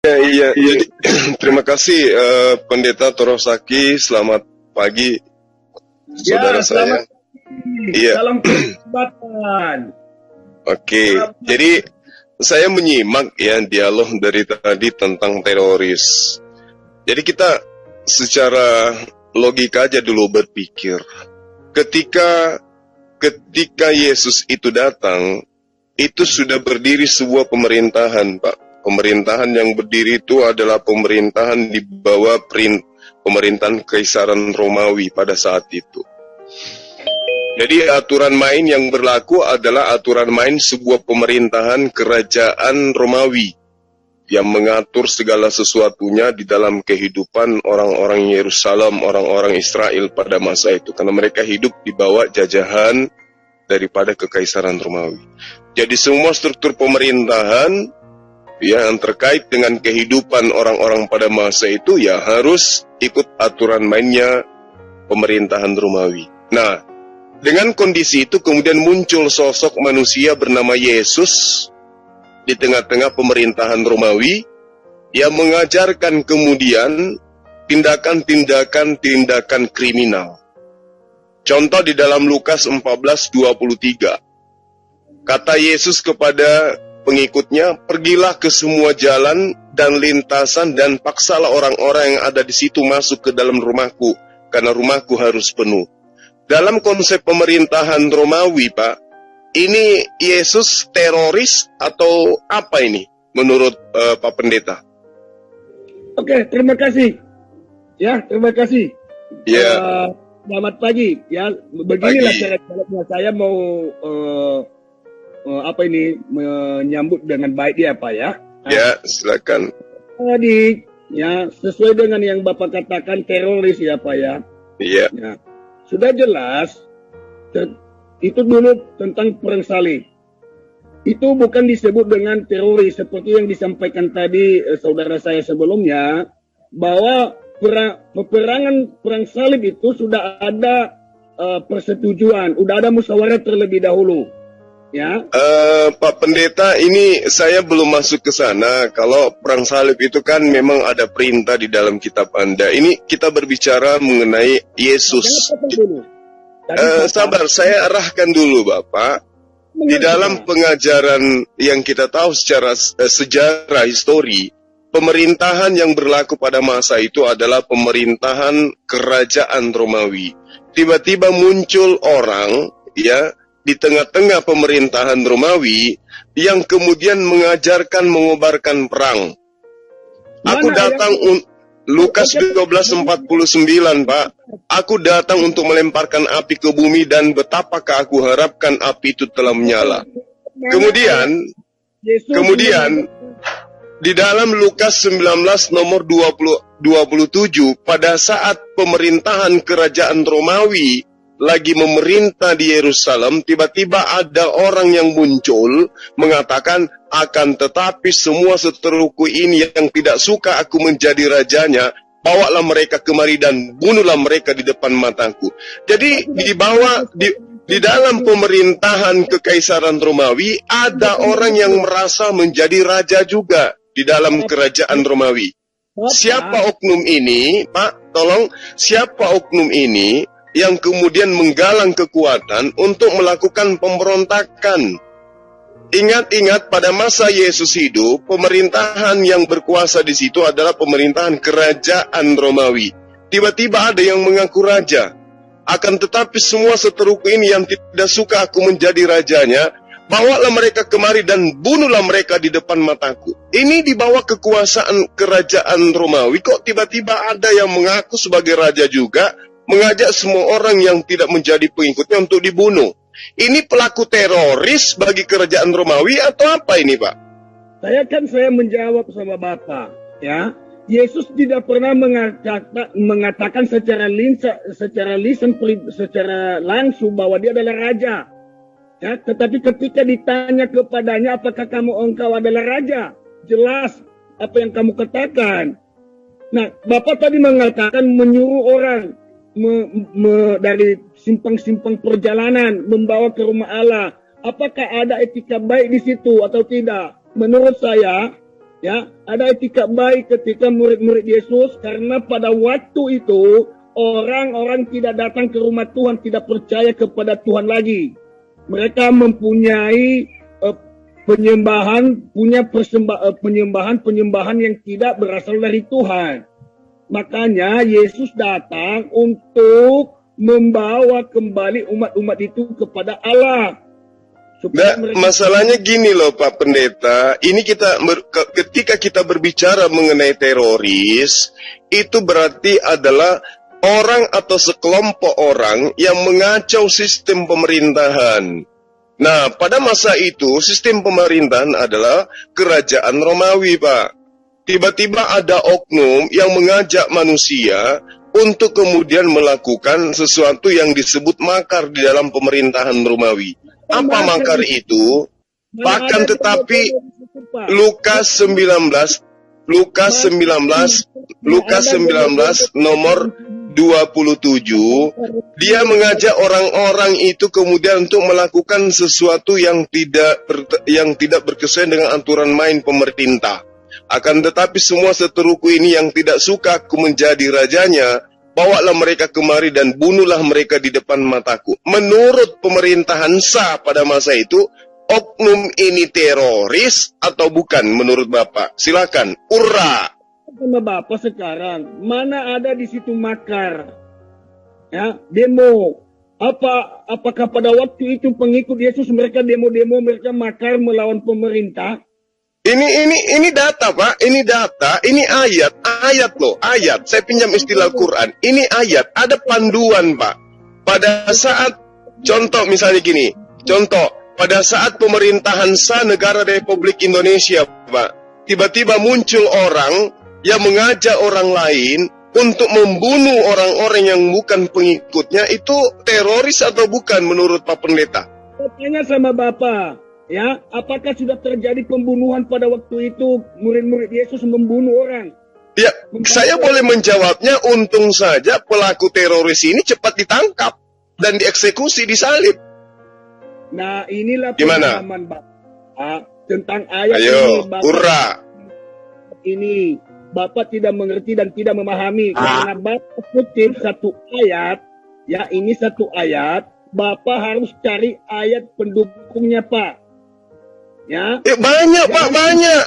Ya, iya. Jadi terima kasih Pendeta Torosaki. Selamat pagi, saudara saya. Selamat pagi. Iya. Salam persahabatan. Oke. Jadi saya menyimak ya dialog dari tadi tentang teroris. Jadi kita secara logika aja dulu berpikir. Ketika Yesus itu datang, itu sudah berdiri sebuah pemerintahan, Pak. Pemerintahan yang berdiri itu adalah pemerintahan di bawah pemerintahan Kaisaran Romawi pada saat itu. Jadi aturan main yang berlaku adalah aturan main sebuah pemerintahan kerajaan Romawi yang mengatur segala sesuatunya di dalam kehidupan orang-orang Yerusalem, orang-orang Israel pada masa itu. Karena mereka hidup di bawah jajahan daripada Kekaisaran Romawi. Jadi semua struktur pemerintahan yang terkait dengan kehidupan orang-orang pada masa itu ya harus ikut aturan mainnya pemerintahan Romawi. Nah, dengan kondisi itu kemudian muncul sosok manusia bernama Yesus di tengah-tengah pemerintahan Romawi yang mengajarkan kemudian tindakan kriminal. Contoh di dalam Lukas 14:23. Kata Yesus kepada pengikutnya, "Pergilah ke semua jalan dan lintasan dan paksalah orang-orang yang ada di situ masuk ke dalam rumahku, karena rumahku harus penuh." Dalam konsep pemerintahan Romawi, Pak, ini Yesus teroris atau apa ini menurut Pak Pendeta? Oke, terima kasih. Ya, terima kasih. Ya. Selamat pagi. Ya, beginilah cara saya mau menyambut dengan baik dia, Pak ya. Ya, silakan. Tadi ya sesuai dengan yang Bapak katakan teroris ya, Pak ya. Iya. Ya. Sudah jelas itu dulu tentang perang salib. Itu bukan disebut dengan teroris seperti yang disampaikan tadi saudara saya sebelumnya, bahwa perang salib itu sudah ada persetujuan, sudah ada musyawarah terlebih dahulu. Ya. Pak Pendeta, ini saya belum masuk ke sana. Kalau perang salib itu kan memang ada perintah di dalam kitab Anda. Ini kita berbicara mengenai Yesus. Sabar, saya arahkan dulu Bapak. Di dalam pengajaran yang kita tahu secara sejarah histori, pemerintahan yang berlaku pada masa itu adalah pemerintahan kerajaan Romawi. Tiba-tiba muncul orang, ya, di tengah-tengah pemerintahan Romawi yang kemudian mengajarkan mengobarkan perang. Aku datang Lukas 12:49, Pak. Aku datang untuk melemparkan api ke bumi dan betapakah aku harapkan api itu telah menyala. Kemudian di dalam Lukas 19 nomor 27, pada saat pemerintahan kerajaan Romawi lagi memerintah di Yerusalem, tiba-tiba ada orang yang muncul mengatakan, akan tetapi semua seteruku ini yang tidak suka aku menjadi rajanya, bawalah mereka kemari dan bunuhlah mereka di depan mataku. Jadi di dalam pemerintahan Kekaisaran Romawi ada orang yang merasa menjadi raja juga di dalam kerajaan Romawi. Siapa oknum ini, Pak? Tolong, siapa oknum ini yang kemudian menggalang kekuatan untuk melakukan pemberontakan? Ingat-ingat pada masa Yesus hidup, pemerintahan yang berkuasa di situ adalah pemerintahan kerajaan Romawi. Tiba-tiba ada yang mengaku raja. Akan tetapi semua seteruku ini yang tidak suka aku menjadi rajanya, bawalah mereka kemari dan bunuhlah mereka di depan mataku. Ini di bawah kekuasaan kerajaan Romawi, kok tiba-tiba ada yang mengaku sebagai raja juga, mengajak semua orang yang tidak menjadi pengikutnya untuk dibunuh. Ini pelaku teroris bagi kerajaan Romawi atau apa ini, Pak? Saya menjawab sama Bapak, ya. Yesus tidak pernah mengatakan secara langsung bahwa dia adalah raja. Ya, tetapi ketika ditanya kepadanya, apakah engkau adalah raja? Jelas apa yang kamu katakan. Nah, Bapak tadi mengatakan menyuruh orang dari simpang-simpang perjalanan membawa ke rumah Allah. Apakah ada etika baik di situ atau tidak? Menurut saya, Ya, ada etika baik ketika murid-murid Yesus, karena pada waktu itu orang-orang tidak datang ke rumah Tuhan, tidak percaya kepada Tuhan lagi. Mereka mempunyai penyembahan yang tidak berasal dari Tuhan. Makanya Yesus datang untuk membawa kembali umat-umat itu kepada Allah. Masalahnya gini loh Pak Pendeta, ini ketika kita berbicara mengenai teroris, itu berarti adalah orang atau sekelompok orang yang mengacau sistem pemerintahan. Nah, pada masa itu sistem pemerintahan adalah kerajaan Romawi, Pak. Tiba-tiba ada oknum yang mengajak manusia untuk kemudian melakukan sesuatu yang disebut makar di dalam pemerintahan Romawi. Apa makar itu? Bahkan tetapi Lukas 19 nomor 27, dia mengajak orang-orang itu kemudian untuk melakukan sesuatu yang tidak berkesesuaian dengan aturan main pemerintah. Akan tetapi semua seteruku ini yang tidak suka aku menjadi rajanya, bawalah mereka kemari dan bunuhlah mereka di depan mataku. Menurut pemerintahan sah pada masa itu, oknum ini teroris atau bukan menurut Bapak? Silakan, urra. Sama Bapak sekarang, mana ada di situ makar? Ya, demo. Apakah pada waktu itu pengikut Yesus mereka demo-demo, mereka makar melawan pemerintah? Ini data, Pak. Ini data. Ini ayat loh, ayat. Saya pinjam istilah Quran. Ini ayat. Ada panduan, Pak. Pada saat contoh misalnya gini. Contoh, pada saat pemerintahan sah negara Republik Indonesia, Pak. Tiba-tiba muncul orang yang mengajak orang lain untuk membunuh orang-orang yang bukan pengikutnya. Itu teroris atau bukan menurut Pak Pendeta? Tanya sama Bapak. Ya, apakah sudah terjadi pembunuhan pada waktu itu, murid-murid Yesus membunuh orang? Ya, saya boleh menjawabnya, untung saja pelaku teroris ini cepat ditangkap dan dieksekusi, disalib. Nah, inilah gimana pemahaman Bapak tentang ayat ini. Hurra. Ini Bapak tidak mengerti dan tidak memahami karena Bapak kutip satu ayat, ya ini satu ayat, Bapak harus cari ayat pendukungnya, Pak. Ya. Banyak, Pak, banyak.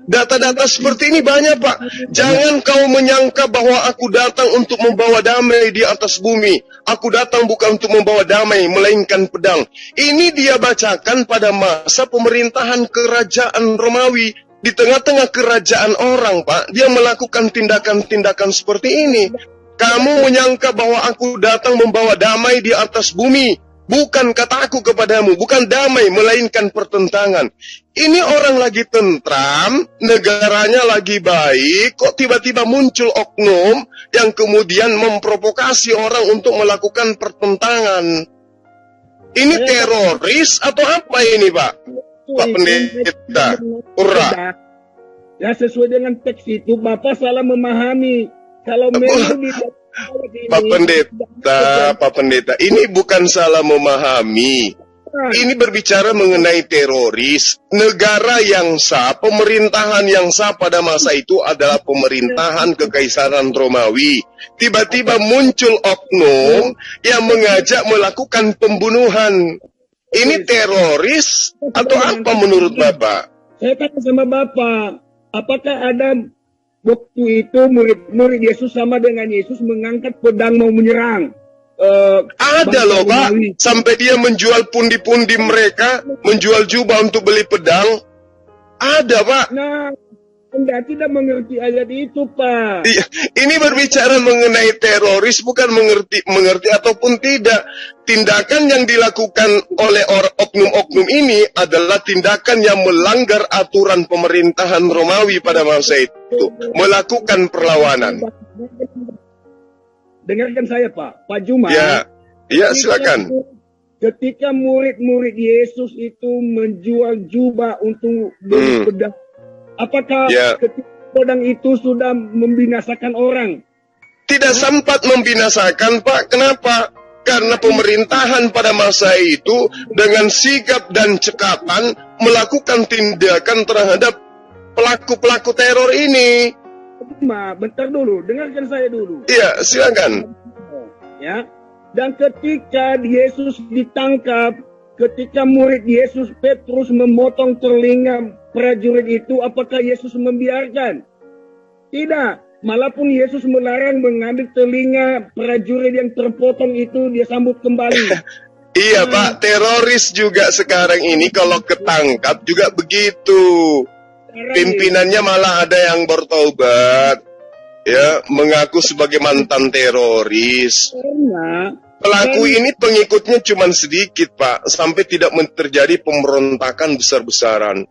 Data-data seperti ini banyak, Pak. Jangan kau menyangka bahwa aku datang untuk membawa damai di atas bumi. Aku datang bukan untuk membawa damai, melainkan pedang. Ini dia bacakan pada masa pemerintahan kerajaan Romawi. Di tengah-tengah kerajaan orang, Pak, dia melakukan tindakan-tindakan seperti ini. Kamu menyangka bahwa aku datang membawa damai di atas bumi. Bukan kataku kepadamu, bukan damai, melainkan pertentangan. Ini orang lagi tentram, negaranya lagi baik, kok tiba-tiba muncul oknum yang kemudian memprovokasi orang untuk melakukan pertentangan. Ini teroris atau apa ini, Pak? Pak Pendeta, urra. Ya, sesuai dengan teks itu, Bapak salah memahami. Kalau memang Pak Pendeta, ini bukan salah memahami. Ini berbicara mengenai teroris. Negara yang sah, pemerintahan yang sah pada masa itu adalah pemerintahan Kekaisaran Romawi. Tiba-tiba muncul oknum yang mengajak melakukan pembunuhan. Ini teroris atau apa menurut Bapak? Saya tanya sama Bapak, apakah ada waktu itu murid-murid Yesus sama dengan Yesus mengangkat pedang mau menyerang? Ada loh, Pak. Sampai dia menjual pundi-pundi mereka, menjual jubah untuk beli pedang. Ada, Pak. Nah, Anda tidak mengerti ayat itu, Pak. Ini berbicara mengenai teroris, bukan mengerti ataupun tidak. Tindakan yang dilakukan oleh oknum-oknum ini adalah tindakan yang melanggar aturan pemerintahan Romawi pada masa itu. Melakukan perlawanan. Dengarkan saya, Pak. Pak Juma. Ya, silakan. Ketika murid-murid Yesus itu menjual jubah untuk beli pedang, apakah ketika pedang itu sudah membinasakan orang? Tidak sempat membinasakan, Pak. Kenapa? Karena pemerintahan pada masa itu dengan sigap dan cekatan melakukan tindakan terhadap pelaku-pelaku teror ini. Bentar dulu, dengarkan saya dulu. Iya, silakan. Ya. Dan ketika Yesus ditangkap, ketika murid Yesus Petrus memotong telinga prajurit itu, apakah Yesus membiarkan? Tidak. Malah pun Yesus melarang mengambil telinga prajurit yang terpotong itu, dia sambut kembali. Iya Pak, teroris juga sekarang ini kalau ketangkap juga begitu. Pimpinannya malah ada yang bertobat, ya, mengaku sebagai mantan teroris. Pelaku ini pengikutnya cuma sedikit Pak, sampai tidak terjadi pemberontakan besar-besaran.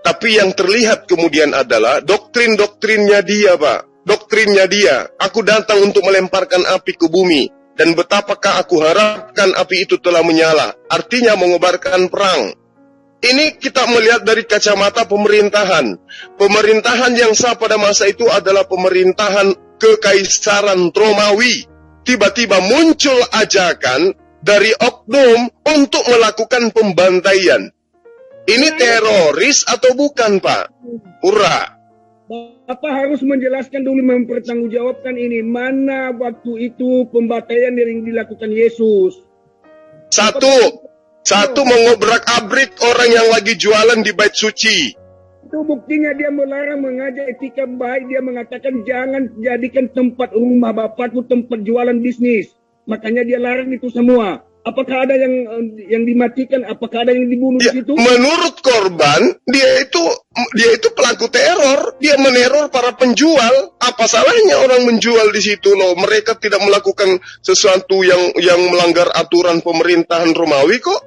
Tapi yang terlihat kemudian adalah doktrin-doktrinnya dia Pak, doktrinnya dia. Aku datang untuk melemparkan api ke bumi, dan betapakah aku harapkan api itu telah menyala, artinya mengobarkan perang. Ini kita melihat dari kacamata pemerintahan. Pemerintahan yang sah pada masa itu adalah pemerintahan Kekaisaran Romawi. Tiba-tiba muncul ajakan dari oknum untuk melakukan pembantaian. Ini teroris atau bukan, Pak? Pura. Bapak harus menjelaskan dulu, mempertanggungjawabkan ini. Mana waktu itu pembantaian yang dilakukan Yesus? Satu mengobrak-abrik orang yang lagi jualan di bait suci. Itu buktinya dia melarang, mengajak etika baik. Dia mengatakan jangan jadikan tempat rumah Bapakku tempat jualan bisnis. Makanya dia larang itu semua. Apakah ada yang dimatikan? Apakah ada yang dibunuh di situ? Menurut korban, dia itu pelaku teror. Dia meneror para penjual. Apa salahnya orang menjual di situ loh? Mereka tidak melakukan sesuatu yang melanggar aturan pemerintahan Romawi kok.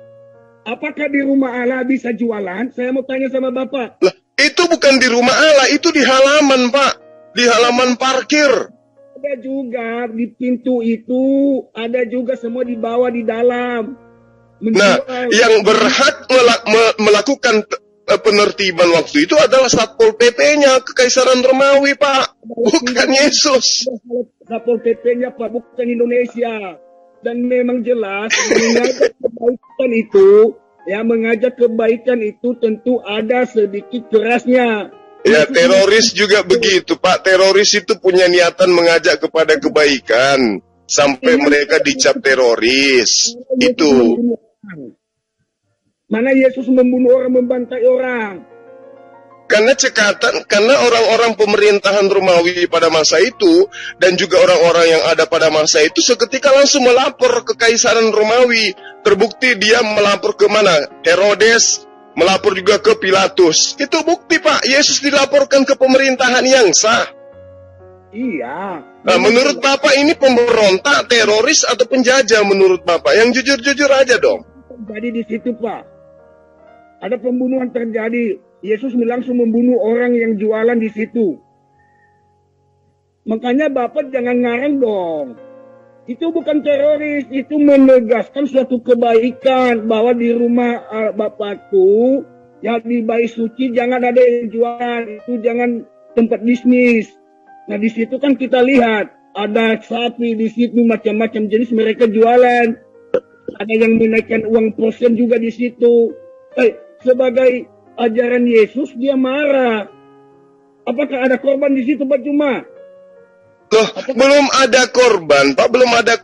Apakah di rumah Allah bisa jualan? Saya mau tanya sama Bapak. Lah, itu bukan di rumah Allah, itu di halaman, Pak. Di halaman parkir. Ada juga di pintu itu, ada juga semua di bawah, di dalam. Nah, yang berhak melakukan penertiban waktu itu adalah Satpol PP-nya, Kekaisaran Romawi, Pak. Bukan Yesus. Satpol PP-nya, Pak, bukan Indonesia. Dan memang jelas mengajak kebaikan itu, ya, mengajak kebaikan itu tentu ada sedikit kerasnya. Ya, teroris juga begitu, Pak. Teroris itu punya niatan mengajak kepada kebaikan sampai mereka dicap teroris. Itu. Mana Yesus membunuh orang, membantai orang? Karena orang-orang pemerintahan Romawi pada masa itu dan juga orang-orang yang ada pada masa itu seketika langsung melapor ke Kekaisaran Romawi. Terbukti dia melapor ke mana? Herodes, melapor juga ke Pilatus. Itu bukti, Pak. Yesus dilaporkan ke pemerintahan yang sah. Iya. Nah, menurut Bapak ini pemberontak, teroris atau penjajah menurut Bapak? Yang jujur-jujur aja dong. Terjadi di situ, Pak. Ada pembunuhan terjadi. Yesus langsung membunuh orang yang jualan di situ. Makanya Bapak jangan ngarang dong. Itu bukan teroris, itu menegaskan suatu kebaikan bahwa di rumah Bapakku yang di bait suci jangan ada yang jualan, itu jangan tempat bisnis. Nah di situ kan kita lihat ada sapi di situ, macam-macam jenis mereka jualan. Ada yang menaikkan uang persen juga di situ. Sebagai ajaran Yesus dia marah. Apakah ada korban di situ, Pak Cuma? Loh, belum ada korban, Pak, belum ada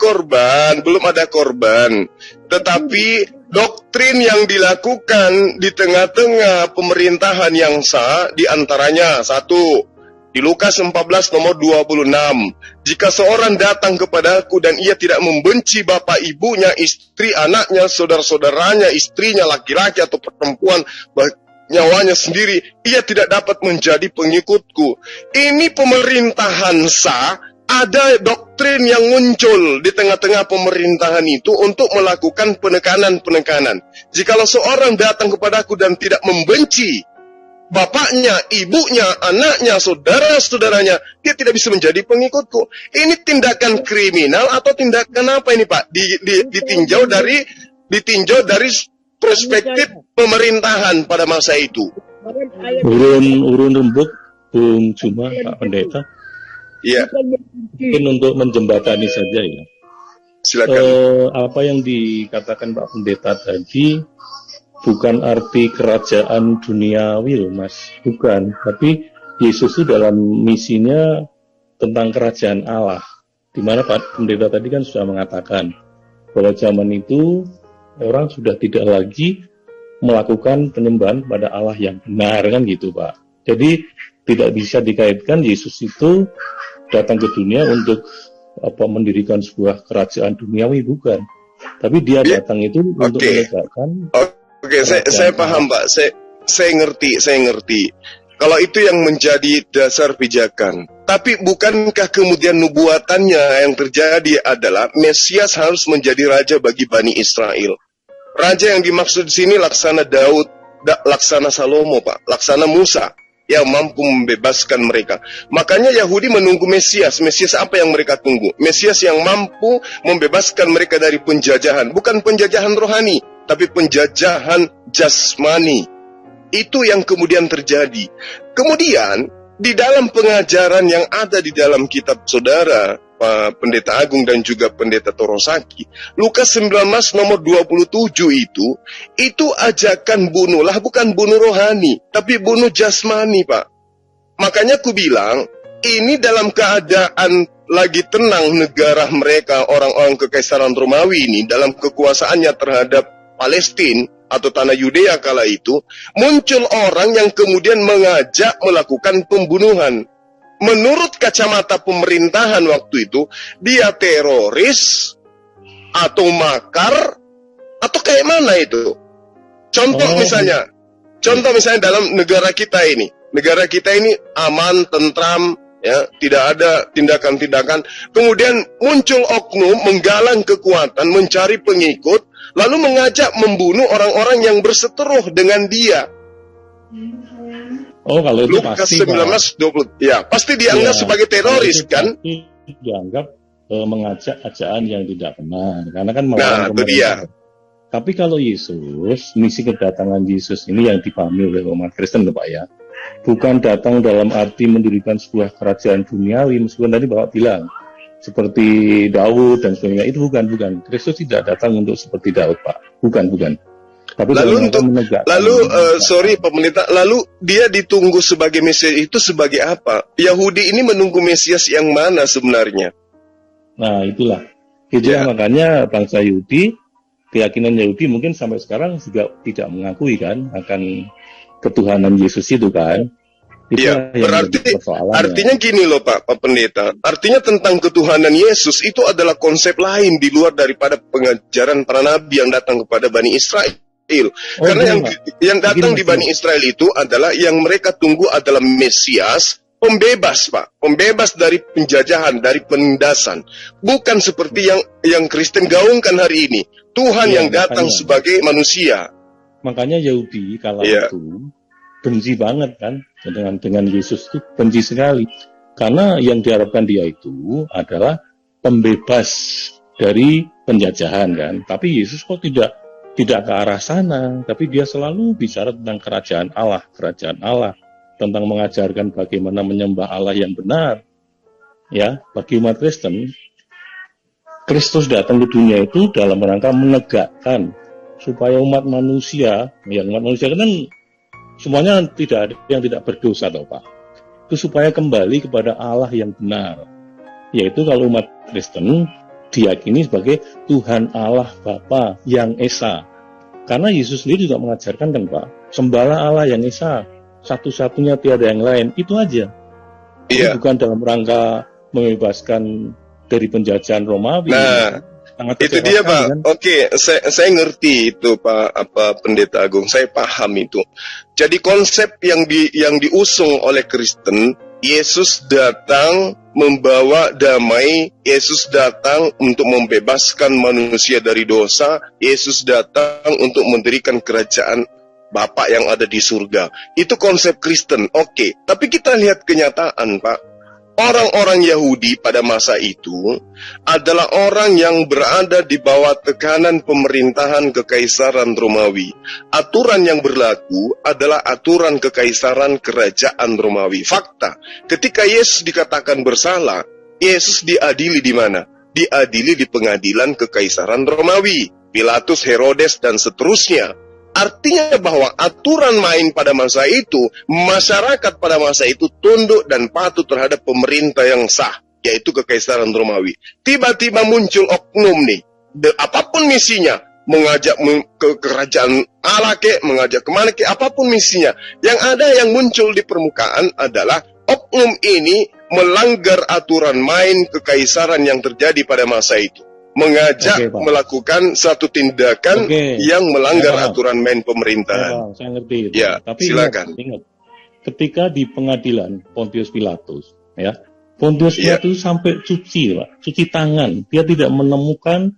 korban. Tetapi doktrin yang dilakukan di tengah-tengah pemerintahan yang sah, diantaranya satu, di Lukas 14 nomor 26, jika seorang datang kepadaku dan ia tidak membenci bapak ibunya, istri, anaknya, saudara-saudaranya, istrinya, laki-laki atau perempuan, nyawanya sendiri, ia tidak dapat menjadi pengikutku. Ini pemerintahan sah, ada doktrin yang muncul di tengah-tengah pemerintahan itu untuk melakukan penekanan-penekanan. Jikalau seorang datang kepadaku dan tidak membenci bapaknya, ibunya, anaknya, saudara-saudaranya, dia tidak bisa menjadi pengikutku. Ini tindakan kriminal atau tindakan apa ini, Pak? Ditinjau dari perspektif pemerintahan pada masa itu. Urun rembuk, Bung Cuma, Pak Pendeta. Iya. Mungkin untuk menjembatani saja ya. Silakan. Apa yang dikatakan Pak Pendeta tadi bukan arti kerajaan duniawi loh Mas, bukan. Tapi Yesus itu dalam misinya tentang kerajaan Allah, di mana Pak Pendeta tadi kan sudah mengatakan bahwa zaman itu orang sudah tidak lagi melakukan penyembahan pada Allah yang benar, kan gitu Pak. Jadi tidak bisa dikaitkan Yesus itu datang ke dunia untuk mendirikan sebuah kerajaan duniawi, bukan. Tapi dia datang itu untuk menegakkan. Oke, saya paham Pak. Saya ngerti. Kalau itu yang menjadi dasar pijakan. Tapi bukankah kemudian nubuatannya yang terjadi adalah Mesias harus menjadi raja bagi Bani Israel? Raja yang dimaksud di sini laksana Daud, laksana Salomo Pak, laksana Musa yang mampu membebaskan mereka. Makanya Yahudi menunggu Mesias. Mesias apa yang mereka tunggu? Mesias yang mampu membebaskan mereka dari penjajahan. Bukan penjajahan rohani, tapi penjajahan jasmani. Itu yang kemudian terjadi. Kemudian, di dalam pengajaran yang ada di dalam kitab saudara, Pak Pendeta Agung dan juga Pendeta Torosaki, Lukas 19 nomor 27 itu ajakan bunuhlah, bukan bunuh rohani, tapi bunuh jasmani Pak. Makanya aku bilang, ini dalam keadaan lagi tenang negara mereka, orang-orang Kekaisaran Romawi ini, dalam kekuasaannya terhadap Palestina atau tanah Yudea kala itu, muncul orang yang kemudian mengajak melakukan pembunuhan. Menurut kacamata pemerintahan waktu itu, dia teroris atau makar atau kayak mana itu? Contoh misalnya dalam negara kita ini aman, tentram, ya, tidak ada tindakan-tindakan. Kemudian muncul oknum menggalang kekuatan, mencari pengikut, lalu mengajak membunuh orang-orang yang berseteruh dengan dia. Oh, kalau itu Lukas pasti 19:20, ya pasti dianggap sebagai teroris kan? Dianggap mengajak ajaan yang tidak benar, karena kan melawan pemerintah. Tapi kalau Yesus, misi kedatangan Yesus ini yang dipahami oleh umat Kristen, Pak ya, bukan datang dalam arti mendirikan sebuah kerajaan duniawi, meskipun tadi Bapak bilang seperti Daud dan sebagainya, itu bukan. Kristus tidak datang untuk seperti Daud, Pak, bukan. Tapi lalu pemerintah, lalu dia ditunggu sebagai Mesias itu sebagai apa? Yahudi ini menunggu Mesias yang mana sebenarnya? Nah, itulah. Makanya bangsa Yahudi, keyakinan Yahudi mungkin sampai sekarang juga tidak mengakui kan akan ketuhanan Yesus itu kan. Iya, berarti artinya gini loh Pak Pendeta. Artinya tentang ketuhanan Yesus itu adalah konsep lain di luar daripada pengajaran para nabi yang datang kepada Bani Israel. Karena yang datang di Bani Israel itu adalah yang mereka tunggu adalah Mesias, pembebas Pak, pembebas dari penjajahan, dari penindasan. Bukan seperti yang Kristen gaungkan hari ini, Tuhan yang datang sebagai manusia. Makanya Yahudi kala itu benci banget kan dengan Yesus, itu benci sekali. Karena yang diharapkan dia itu adalah pembebas dari penjajahan kan. Tapi Yesus kok tidak ke arah sana, tapi dia selalu bicara tentang kerajaan Allah, tentang mengajarkan bagaimana menyembah Allah yang benar. Ya, bagi umat Kristen, Kristus datang ke dunia itu dalam rangka menegakkan supaya umat manusia kan semuanya tidak ada yang tidak berdosa, toh Pak. Itu supaya kembali kepada Allah yang benar. Yaitu kalau umat Kristen diyakini sebagai Tuhan Allah Bapa yang Esa. Karena Yesus sendiri juga mengajarkan kan Pak, sembahlah Allah yang Esa, satu-satunya tiada yang lain, itu aja. Itu bukan dalam rangka membebaskan dari penjajahan Romawi. Nah, itu dia Pak. Kan? Oke, saya ngerti itu Pak Pendeta Agung, saya paham itu. Jadi konsep yang diusung oleh Kristen, Yesus datang membawa damai, Yesus datang untuk membebaskan manusia dari dosa, Yesus datang untuk mendirikan kerajaan Bapa yang ada di surga. Itu konsep Kristen, oke. Tapi kita lihat kenyataan Pak. Orang-orang Yahudi pada masa itu adalah orang yang berada di bawah tekanan pemerintahan Kekaisaran Romawi. Aturan yang berlaku adalah aturan Kekaisaran Kerajaan Romawi. Fakta, ketika Yesus dikatakan bersalah, Yesus diadili di mana? Diadili di pengadilan Kekaisaran Romawi. Pilatus, Herodes, dan seterusnya. Artinya bahwa aturan main pada masa itu, masyarakat pada masa itu tunduk dan patuh terhadap pemerintah yang sah, yaitu Kekaisaran Romawi. Tiba-tiba muncul oknum nih, apapun misinya, mengajak ke kerajaan Allah ke, mengajak kemana ke, apapun misinya. Yang ada yang muncul di permukaan adalah oknum ini melanggar aturan main kekaisaran yang terjadi pada masa itu. Mengajak melakukan satu tindakan yang melanggar aturan main pemerintahan. Saya ngerti itu. Ya, tapi silakan. Ingat, ketika di pengadilan Pontius Pilatus, ya, Pontius Pilatus sampai cuci tangan. Dia tidak menemukan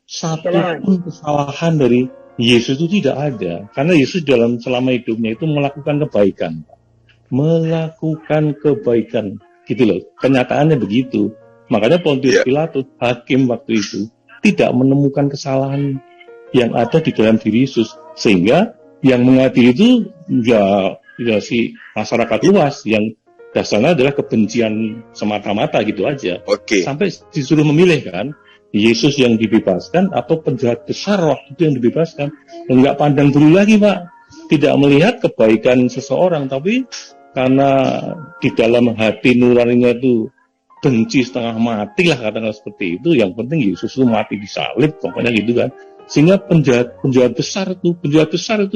satu pun kesalahan dari Yesus, itu tidak ada. Karena Yesus selama hidupnya itu melakukan kebaikan. Melakukan kebaikan. Gitu loh. Kenyataannya begitu. Makanya Pontius Pilatus, hakim waktu itu, tidak menemukan kesalahan yang ada di dalam diri Yesus. Sehingga yang mengadili itu ya si masyarakat luas, yang dasarnya adalah kebencian semata-mata gitu aja. Sampai disuruh memilih kan, Yesus yang dibebaskan atau penjahat besar waktu itu yang dibebaskan. Enggak pandang dulu lagi, Pak. Tidak melihat kebaikan seseorang, tapi karena di dalam hati nuraninya itu benci setengah mati lah, katakanlah seperti itu. Yang penting Yesus itu mati disalib, pokoknya gitu kan. Sehingga penjahat besar itu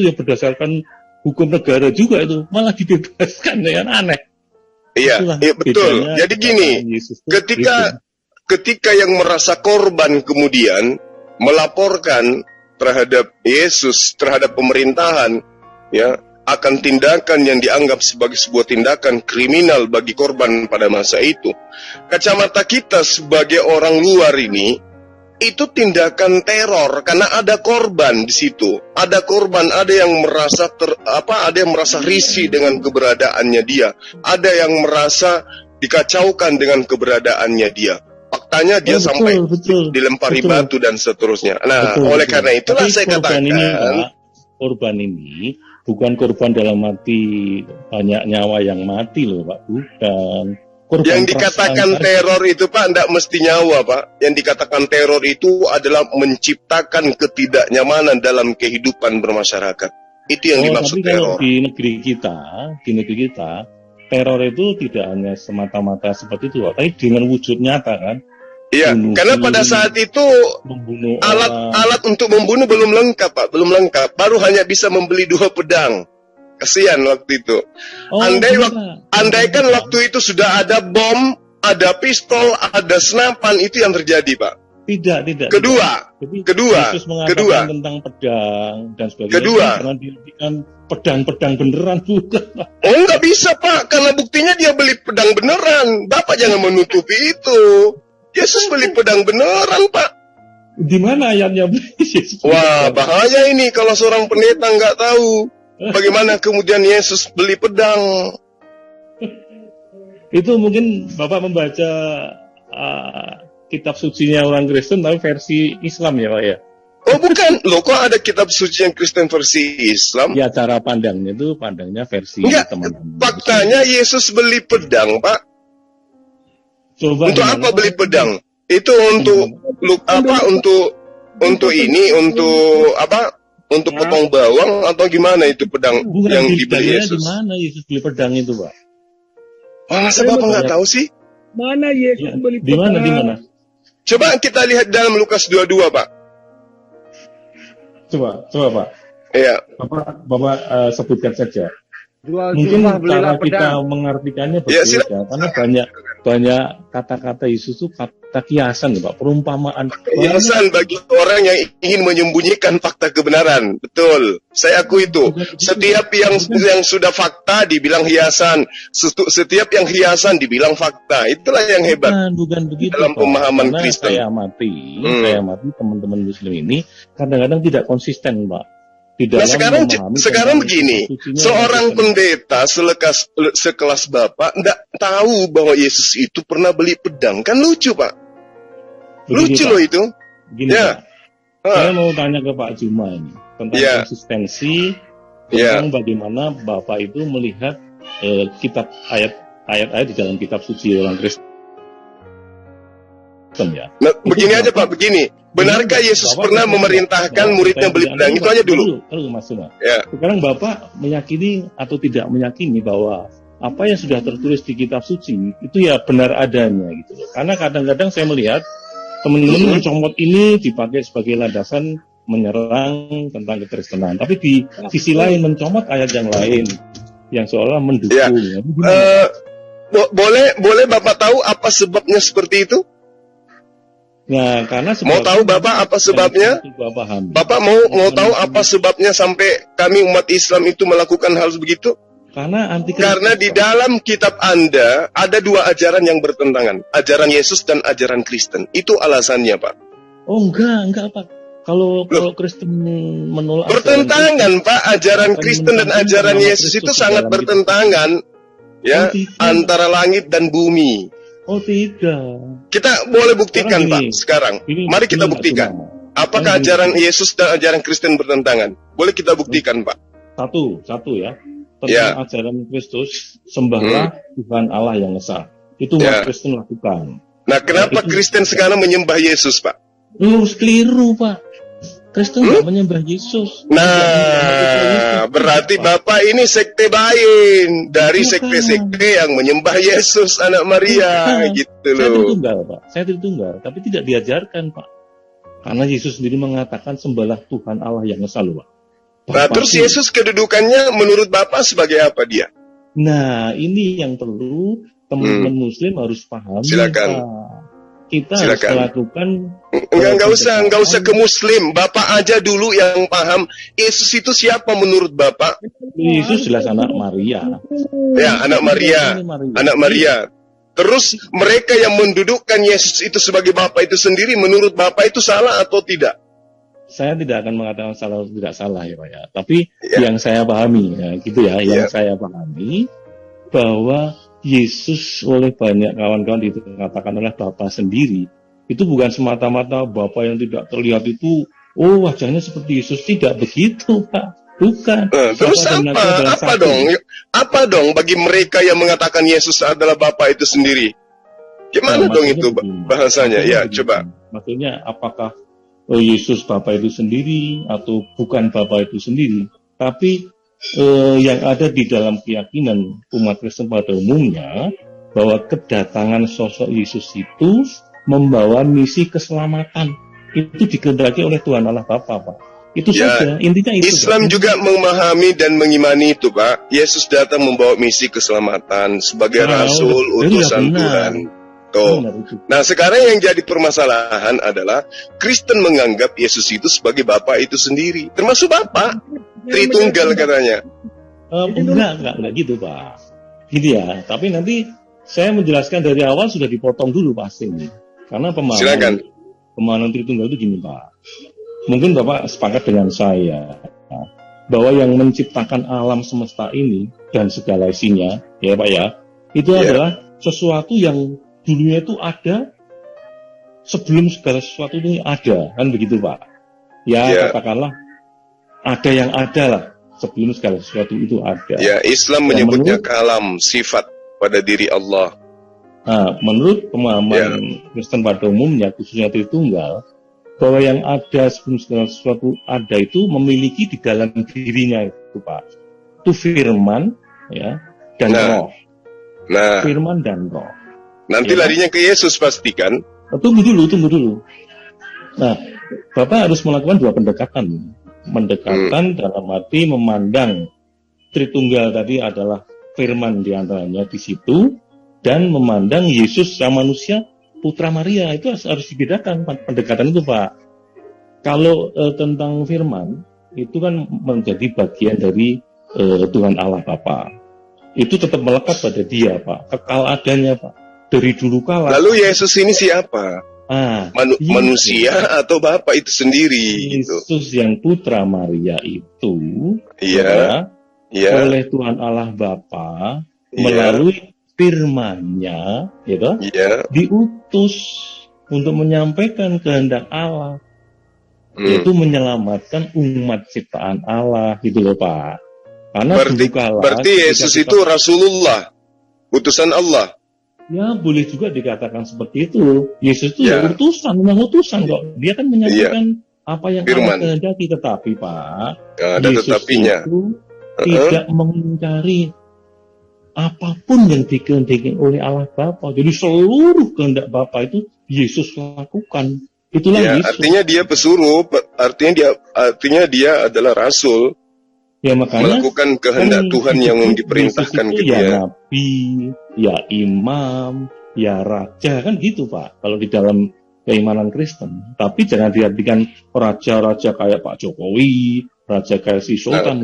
ya berdasarkan hukum negara juga itu malah dibebaskan, ya aneh. Iya, betul. Jadi gini, ketika yang merasa korban kemudian melaporkan terhadap Yesus, terhadap pemerintahan, ya, akan tindakan yang dianggap sebagai sebuah tindakan kriminal bagi korban pada masa itu. Kacamata kita sebagai orang luar ini, itu tindakan teror karena ada korban di situ. Ada korban, ada yang merasa ada yang merasa risih dengan keberadaannya dia. Ada yang merasa dikacaukan dengan keberadaannya dia. Faktanya dia sampai dilempari batu dan seterusnya. Nah, oleh karena itulah saya katakan korban ini bukan korban dalam arti banyak nyawa yang mati loh, Pak. Bukan. Korban yang dikatakan teror itu, Pak, tidak mesti nyawa, Pak. Yang dikatakan teror itu adalah menciptakan ketidaknyamanan dalam kehidupan bermasyarakat. Itu yang dimaksud tapi teror. Kalau di negeri kita, teror itu tidak hanya semata-mata seperti itu, Pak, tapi dengan wujud nyata kan. Iya, karena pada saat itu alat untuk membunuh belum lengkap, Pak, belum lengkap. Baru hanya bisa membeli 2 pedang. Kasihan waktu itu. Andaikan waktu itu sudah ada bom, ada pistol, ada senapan, itu yang terjadi, Pak. Tidak. Kedua. Yesus mengatakan tentang pedang dan sebagainya. Jangan dihentikan pedang beneran, bukan. Oh, nggak bisa, Pak, karena buktinya dia beli pedang beneran. Bapak jangan menutupi itu. Yesus beli pedang beneran, Pak. Di mana ayatnya beli Yesus? Wah, bahaya ini kalau seorang pendeta nggak tahu bagaimana kemudian Yesus beli pedang. Itu mungkin Bapak membaca kitab sucinya orang Kristen, tapi versi Islam ya, Pak ya? Oh, bukan. Loh, kok ada kitab suci yang Kristen versi Islam? Ya, cara pandangnya versi teman-teman. Faktanya Yesus beli pedang, Pak. Coba untuk apa beli pedang? Itu untuk Untuk potong bawang atau gimana itu pedang yang dibeli Yesus? Di mana Yesus beli pedang itu, Pak? Masa Bapak nggak tahu sih? Mana Yesus beli pedang? Di mana? Coba kita lihat dalam Lukas 22, Pak. Coba, Pak. Iya. Bapak sebutkan saja. Mungkin cara kita mengartikannya berbeda, karena banyak kata-kata Yesus itu kata kiasan, Pak, perumpamaan. Kiasan bagi orang yang ingin menyembunyikan fakta kebenaran. Betul, saya akui itu. Setiap yang sudah fakta dibilang hiasan, setiap yang hiasan dibilang fakta. Itulah yang hebat. Bukan begitu, dalam pemahaman Kristen. Saya amati teman-teman Muslim ini kadang-kadang tidak konsisten, Pak. Nah, sekarang begini, seorang pendeta sekelas Bapak tidak tahu bahwa Yesus itu pernah beli pedang, kan lucu, Pak? Lucu loh itu. Gini, ya. Pak. Saya mau tanya ke Pak Juma ini tentang konsistensi, tentang bagaimana Bapak itu melihat kitab ayat-ayat di dalam kitab suci orang Kristen. Ya. Nah, begini aja, Pak, begini. Benarkah Yesus pernah memerintahkan muridnya beli pedang? Itu aja dulu. Mas Suma. Ya. Sekarang Bapak meyakini atau tidak meyakini bahwa apa yang sudah tertulis di kitab suci itu ya benar adanya gitu loh. Karena kadang-kadang saya melihat teman-teman mencomot ini dipakai sebagai landasan menyerang tentang kekristenan. Tapi di sisi lain mencomot ayat yang lain yang seolah mendukung. Ya. Boleh Bapak tahu apa sebabnya seperti itu? Nah, karena mau tahu Bapak apa sebabnya? Bapak mau tahu apa sebabnya sampai kami umat Islam itu melakukan hal begitu? Karena di dalam kitab Anda ada dua ajaran yang bertentangan, ajaran Yesus dan ajaran Kristen. Itu alasannya, Pak. Oh, enggak, Pak. Kalau Kristen menolak bertentangan, Pak. Ajaran Kristen dan ajaran Yesus itu sangat bertentangan, ya, antara langit dan bumi. Oh, tidak. Kita boleh buktikan, Pak, sekarang. Mari kita buktikan. Apakah ajaran Yesus dan ajaran Kristen bertentangan? Boleh kita buktikan, Pak. Satu ya. Tentang ajaran Kristus, sembahlah Tuhan Allah yang Esa. Itu umat Kristen lakukan. Nah, kenapa Kristen sekarang menyembah Yesus, Pak? Keliru, Pak. Kristen tidak menyembah Yesus. Nah, berarti Bapak ini sekte lain dari sekte-sekte yang menyembah Yesus, Anak Maria, gitu loh. Saya Tritunggal, Pak. Saya Tritunggal, tapi tidak diajarkan, Pak. Karena Yesus sendiri mengatakan sembahlah Tuhan Allah yang Esa, loh, Pak. Nah, terus Yesus kedudukannya menurut Bapak sebagai apa dia? Nah, ini yang perlu teman-teman Muslim harus pahami. Silakan. Kita harus melakukan. Enggak usah ke Muslim. Bapak aja dulu yang paham. Yesus itu siapa menurut Bapak? Yesus jelas anak Maria. Ya, anak Maria. Anak Maria. Terus mereka yang mendudukkan Yesus itu sebagai Bapak itu sendiri, menurut Bapak itu salah atau tidak? Saya tidak akan mengatakan salah atau tidak salah ya Pak ya. Tapi yang saya pahami ya gitu ya, yang saya pahami bahwa Yesus oleh banyak kawan-kawan dikatakan oleh Bapa sendiri itu bukan semata-mata Bapa yang tidak terlihat itu, oh wajahnya seperti Yesus, tidak begitu Pak. Bukan. Terus apa dong bagi mereka yang mengatakan Yesus adalah Bapa itu sendiri? Gimana dong itu bahasanya? Ya, coba. Maksudnya apakah Yesus Bapa itu sendiri atau bukan Bapa itu sendiri, tapi yang ada di dalam keyakinan umat Kristen pada umumnya bahwa kedatangan sosok Yesus itu membawa misi keselamatan, itu dikehendaki oleh Tuhan Allah Bapa, Pak. Itu saja, intinya itu. Islam juga memahami dan mengimani itu, Pak. Yesus datang membawa misi keselamatan sebagai rasul utusan Tuhan. Nah, sekarang yang jadi permasalahan adalah Kristen menganggap Yesus itu sebagai Bapa itu sendiri, termasuk Bapa Tritunggal katanya. Enggak gitu Pak. Gitu ya. Tapi nanti saya menjelaskan dari awal sudah dipotong dulu pasti nih. Karena pemahaman Tritunggal itu gini Pak. Mungkin Bapak sepakat dengan saya bahwa yang menciptakan alam semesta ini dan segala isinya, ya Pak ya, itu adalah sesuatu yang dulunya itu ada sebelum segala sesuatu ini ada, kan begitu Pak? Ya katakanlah ada yang ada lah sebelum segala sesuatu itu ada. Ya, Islam menyebutnya kalam, sifat pada diri Allah. Nah, menurut pemahaman Kristen pada umumnya, khususnya Tritunggal, bahwa yang ada sebelum segala sesuatu ada itu memiliki di dalam dirinya itu Pak. Itu firman, ya, dan roh. Nah, firman dan roh. Nanti larinya ke Yesus pastikan. Tunggu dulu. Nah, Bapak harus melakukan dua pendekatan. Pendekatan dalam arti memandang Tritunggal tadi adalah firman diantaranya di situ, dan memandang Yesus yang manusia, Putra Maria, itu harus dibedakan pendekatan itu Pak. Kalau tentang firman, itu kan menjadi bagian dari Tuhan Allah Bapa. Itu tetap melekat pada dia Pak, kekal adanya Pak. Dari dulu kala. Lalu Yesus ini siapa? Manusia atau Bapa itu sendiri? Yesus yang Putra Maria itu oleh Tuhan Allah Bapa melalui firman-Nya, diutus untuk menyampaikan kehendak Allah, yaitu menyelamatkan umat ciptaan Allah, gitu loh Pak. Karena berarti Yesus itu Rasulullah, utusan Allah. Ya, boleh juga dikatakan seperti itu. Yesus itu ya utusan, memang utusan kok. Dia kan menyampaikan apa yang Allah kehendaki, tetapi Pak, Yesus tetapinya. Itu tidak mengingkari apapun yang dikehendaki oleh Allah Bapa. Jadi seluruh kehendak Bapa itu Yesus lakukan. Itulah Yesus. Artinya dia pesuruh, artinya dia adalah rasul. Ya, makanya melakukan kehendak Tuhan yang diperintahkan gitu ya. Nabi, ya imam, ya raja, kan gitu Pak. Kalau di dalam keimanan Kristen. Tapi jangan diartikan raja-raja kayak Pak Jokowi, raja kayak si Sultan.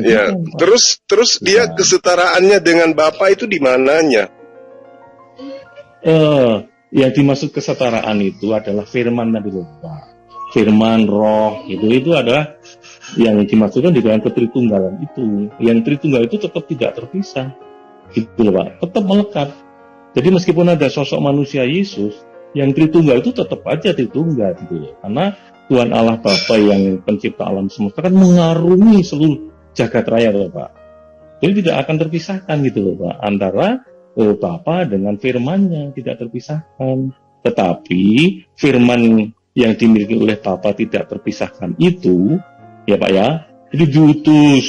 Terus dia kesetaraannya dengan Bapa itu di mananya? Yang dimaksud kesetaraan itu adalah firman tadi Pak. Firman, roh, itu adalah yang dimaksudkan di dalam ketritunggalan itu. Yang Tritunggal itu tetap tidak terpisah, gitu loh Pak, tetap melekat. Jadi meskipun ada sosok manusia Yesus, yang Tritunggal itu tetap aja Tritunggal, gitu loh. Karena Tuhan Allah Bapa yang pencipta alam semesta kan mengarungi seluruh jagat raya, loh Pak. Jadi tidak akan terpisahkan, gitu loh Pak, antara Bapa dengan firman-Nya tidak terpisahkan. Tetapi firman yang dimiliki oleh Bapa tidak terpisahkan itu, ya Pak ya, itu diutus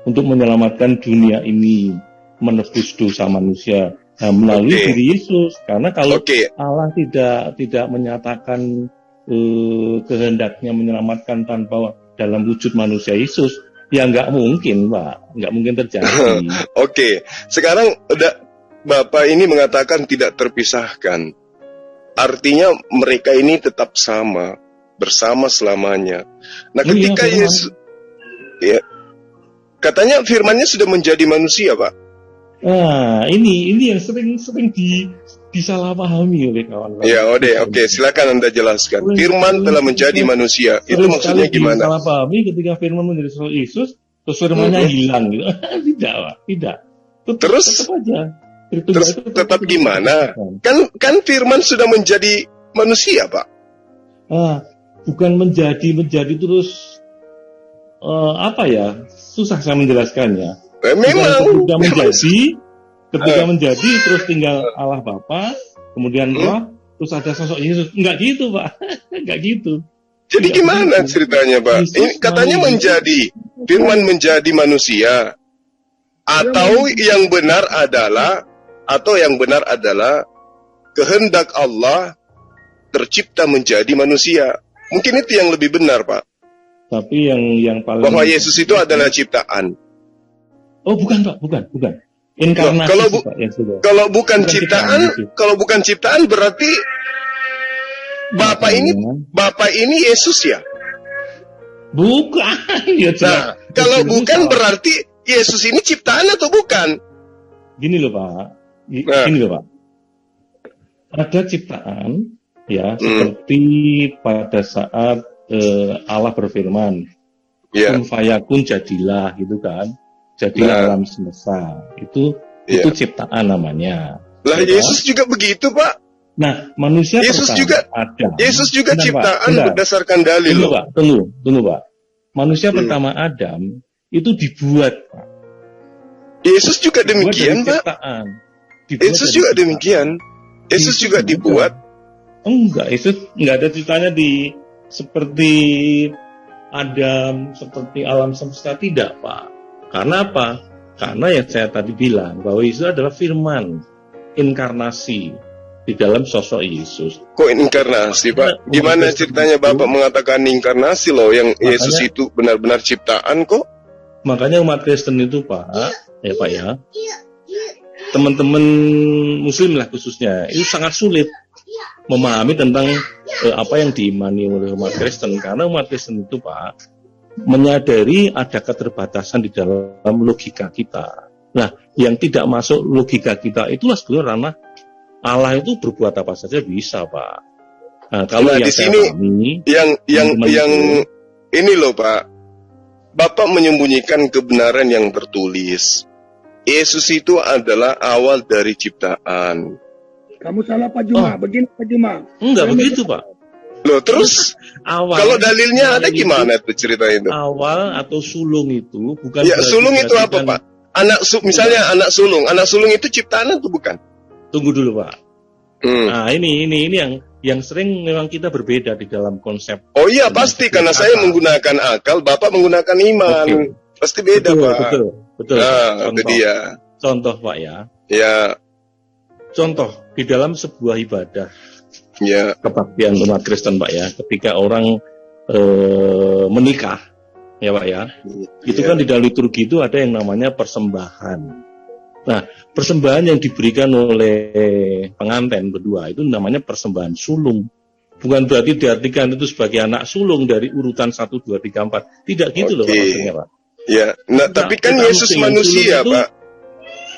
untuk menyelamatkan dunia ini, menebus dosa manusia melalui diri Yesus. Karena kalau Allah tidak menyatakan kehendaknya menyelamatkan tanpa dalam wujud manusia Yesus, ya nggak mungkin Pak, nggak mungkin terjadi. Sekarang Bapak ini mengatakan tidak terpisahkan, artinya mereka ini tetap sama, bersama selamanya. Nah, ketika Yesus, katanya firman-Nya sudah menjadi manusia, Pak. Nah, ini yang sering disalahpahami oleh kawan-kawan. Ya, silakan Anda jelaskan. Firman telah menjadi manusia. Itu maksudnya gimana? Disalahpahami ketika firman menjadi sosok Yesus, terus firman-Nya hilang gitu. Tidak, Pak, tidak. Tetap aja. Tetap gimana? Kan firman sudah menjadi manusia, Pak. Bukan menjadi terus susah saya menjelaskannya. Memang ketika menjadi terus tinggal Allah Bapa, kemudian Roh, terus ada sosok Yesus. Enggak gitu, Pak. Enggak gitu. Jadi gimana ceritanya, Pak? Ini katanya firman menjadi manusia. Atau yang benar adalah kehendak Allah tercipta menjadi manusia. Mungkin itu yang lebih benar, Pak. Tapi yang paling bahwa Yesus itu adalah ciptaan. Oh, bukan, Pak, bukan. Inkarnasi, Pak, kalau bukan ciptaan berarti Bapak ini Yesus ya? Bukan. Nah, kalau bukan berarti Yesus ini ciptaan atau bukan? Gini loh, Pak. Gini loh, Pak. Ada ciptaan, ya, seperti pada saat Allah berfirman, kun fayakun jadilah, gitu kan, jadilah alam semesta. Itu ciptaan namanya. Lah, Yesus juga begitu, Pak. Nah, manusia Yesus juga ciptaan Pak, berdasarkan dalil. Tunggu, Pak. Manusia pertama Adam itu dibuat, Pak. Yesus juga demikian, Pak. Yesus juga demikian. Yesus juga dibuat. Enggak, Yesus enggak ada ceritanya seperti Adam, seperti alam semesta, tidak, Pak. Karena apa? Karena yang saya tadi bilang bahwa Yesus adalah firman, inkarnasi di dalam sosok Yesus. Kok inkarnasi, Pak? Gimana ceritanya Bapak mengatakan inkarnasi loh, yang Yesus itu benar-benar ciptaan kok? Makanya umat Kristen itu, Pak, ya Pak ya, teman-teman Muslim lah khususnya, itu sangat sulit memahami tentang apa yang diimani oleh umat Kristen. Karena umat Kristen itu, Pak, menyadari ada keterbatasan di dalam logika kita. Nah, yang tidak masuk logika kita itulah sebenarnya ranah Allah itu berbuat apa saja bisa, Pak. Nah, kalau yang di sini yang ini loh, Pak. Bapak menyembunyikan kebenaran yang tertulis. Yesus itu adalah awal dari ciptaan. Kamu salah, Pak Juma. Begini, Pak Juma. Enggak begitu, Pak. Loh, terus awal, kalau dalilnya ada gimana tuh cerita itu? Awal atau sulung itu bukan. Ya, sulung itu apa, Pak? Misalnya anak sulung itu ciptaan atau bukan? Tunggu dulu, Pak. Nah, ini yang sering memang kita berbeda di dalam konsep. Oh iya, pasti karena saya menggunakan akal, Bapak menggunakan iman. Okay. Pasti beda, betul, Pak. Betul. Nah, itu dia. Contoh, Pak ya. Ya. Contoh di dalam sebuah ibadah. Ya. Kebaktian umat Kristen, Pak ya. Ketika orang menikah, ya Pak ya. Itu kan di dalam liturgi itu ada yang namanya persembahan. Nah, persembahan yang diberikan oleh pengantin berdua itu namanya persembahan sulung. Bukan berarti diartikan itu sebagai anak sulung dari urutan 1, 2, 3, 4. Tidak gitu loh maksudnya, Pak. Ya, nah tapi kan Yesus manusia, itu, Pak.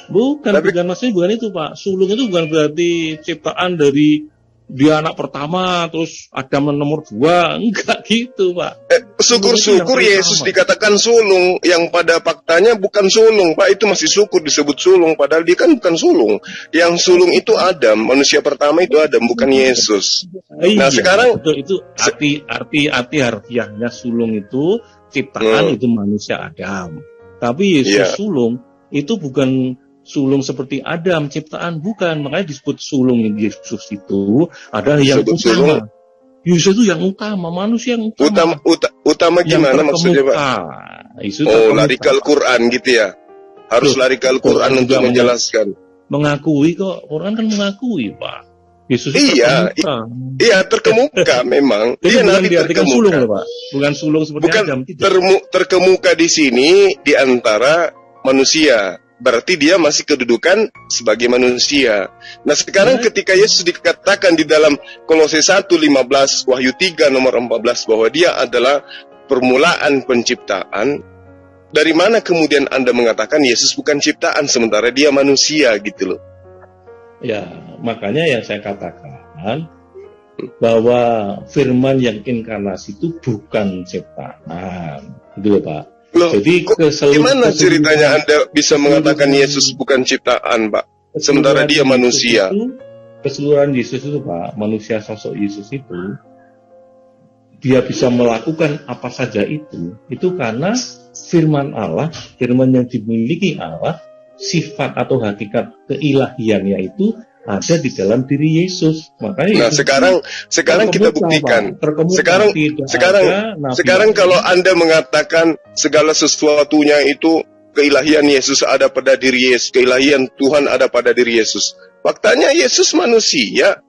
Bukan maksudnya bukan itu, Pak. Sulung itu bukan berarti ciptaan dari dia anak pertama, terus Adam nomor 2, enggak gitu, Pak. Syukur-syukur Yesus dikatakan sulung, yang pada faktanya bukan sulung, Pak. Itu masih syukur disebut sulung, padahal dia kan bukan sulung. Yang sulung itu Adam, manusia pertama itu Adam, bukan Yesus. Nah sekarang betul, itu arti harfiahnya sulung itu ciptaan itu manusia Adam. Tapi Yesus sulung itu bukan sulung seperti Adam, ciptaan bukan. Makanya disebut sulung Yesus itu adalah yang utama. Yesus itu yang utama, manusia yang utama. Utama gimana maksudnya, Pak? Lari ke Al-Quran gitu ya? Harus lari ke Al-Quran untuk menjelaskan. Mengakui kok, Quran kan mengakui, Pak. Yesus terkemuka memang. Dia nanti terkemuka. Sulung, loh, Pak. Bukan sulung seperti Adam. Terkemuka di sini di antara manusia. Berarti dia masih kedudukan sebagai manusia. Nah sekarang ketika Yesus dikatakan di dalam Kolose 1:15, Wahyu 3 nomor 14 bahwa dia adalah permulaan penciptaan, dari mana kemudian Anda mengatakan Yesus bukan ciptaan sementara dia manusia gitu loh? Ya, makanya yang saya katakan bahwa firman yang inkarnasi itu bukan ciptaan. Gitu Pak. Loh, jadi gimana ceritanya Anda bisa mengatakan Yesus bukan ciptaan, Pak? Sementara dia manusia. Keseluruhan Yesus itu, Pak, manusia sosok Yesus itu, dia bisa melakukan apa saja itu karena firman Allah, firman yang dimiliki Allah, sifat atau hakikat keilahiannya itu ada di dalam diri Yesus. Makanya sekarang kita buktikan. Sekarang kalau Anda mengatakan segala sesuatunya itu keilahian Yesus ada pada diri Yesus, keilahian Tuhan ada pada diri Yesus. Faktanya Yesus manusia.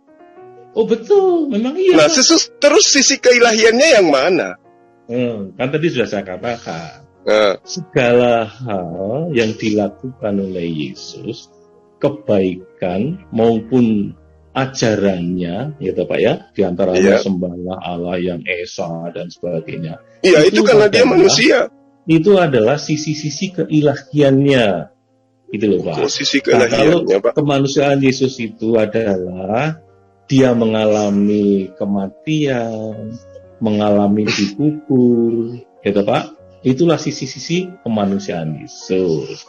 Oh betul, memang iya. Nah, terus sisi keilahiannya yang mana? Kan tadi sudah saya katakan. Segala hal yang dilakukan oleh Yesus, kebaikan maupun ajarannya, gitu Pak ya, diantaranya sembahlah Allah yang esa dan sebagainya. Iya, itu karena dia manusia. Itu adalah sisi-sisi keilahiannya, gitu loh Pak. Sisi keilahiannya, Pak. Kemanusiaan Yesus itu adalah dia mengalami kematian, mengalami dikubur, gitu Pak. Itulah sisi-sisi kemanusiaan Yesus.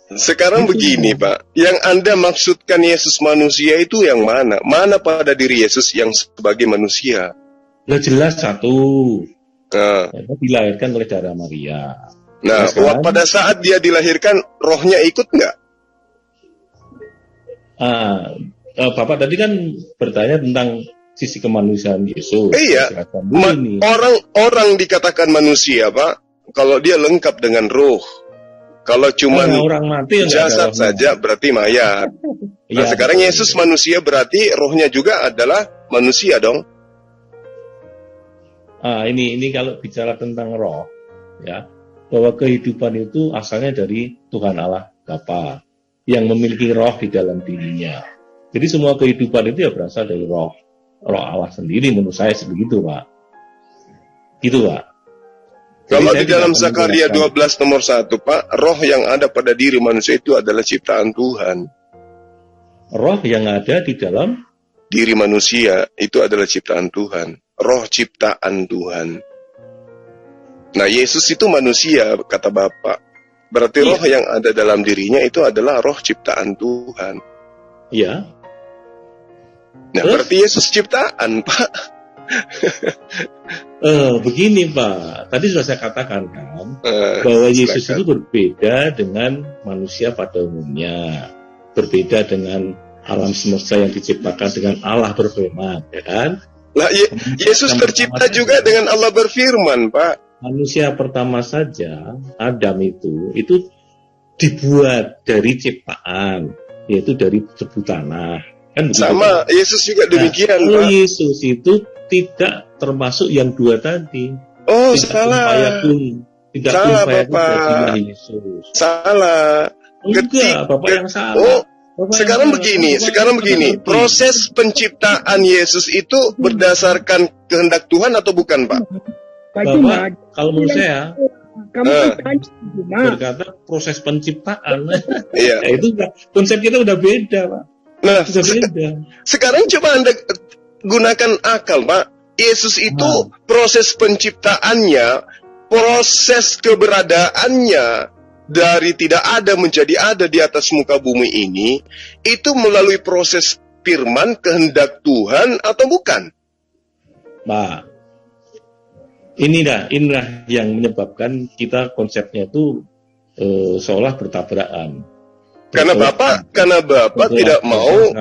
Sekarang begini Pak, yang Anda maksudkan Yesus manusia itu yang mana? Mana pada diri Yesus yang sebagai manusia? Jelas satu, dilahirkan oleh darah Maria. Nah, pada saat dia dilahirkan, rohnya ikut nggak? Bapak tadi kan bertanya tentang sisi kemanusiaan Yesus. Iya, orang dikatakan manusia Pak, kalau dia lengkap dengan roh. Kalau cuma jasad saja berarti mayat. Nah sekarang Yesus manusia berarti rohnya juga adalah manusia dong. Ini kalau bicara tentang roh, ya, bahwa kehidupan itu asalnya dari Tuhan Allah Bapa yang memiliki roh di dalam dirinya. Jadi semua kehidupan itu ya berasal dari roh Allah sendiri, menurut saya sebegitu Pak. Gitu Pak. Kalau di dalam Zakaria 12 nomor 1, Pak, roh yang ada pada diri manusia itu adalah ciptaan Tuhan. Roh yang ada di dalam diri manusia itu adalah ciptaan Tuhan. Roh ciptaan Tuhan. Nah, Yesus itu manusia, kata Bapak. Berarti roh yang ada dalam dirinya itu adalah roh ciptaan Tuhan. Iya. Nah, berarti Yesus ciptaan, Pak. Begini Pak, tadi sudah saya katakan kan bahwa Yesus itu berbeda dengan manusia pada umumnya, berbeda dengan alam semesta yang diciptakan dengan Allah berfirman, ya kan? Lah, Yesus tercipta juga dengan Allah berfirman, Pak. Manusia pertama saja, Adam itu dibuat dari ciptaan, yaitu dari debu tanah. Kan sama, Yesus juga demikian, kalau Pak. Yesus itu tidak termasuk yang dua tadi. Oh, tidak salah. Tidak salah, Bapak. Yesus. Salah. Enggak, Bapak yang salah. Oh, sekarang begini. Proses penciptaan Yesus itu berdasarkan kehendak Tuhan atau bukan, Pak? Bapak, kalau menurut saya, berkata proses penciptaan, iya. Ya, itu konsep kita udah beda, Pak. Nah, sekarang coba Anda gunakan akal, Pak. Yesus itu proses penciptaannya, proses keberadaannya dari tidak ada menjadi ada di atas muka bumi ini, itu melalui proses firman kehendak Tuhan atau bukan? Pak, inilah yang menyebabkan kita konsepnya itu seolah bertabrakan. Karena Bapak tidak mau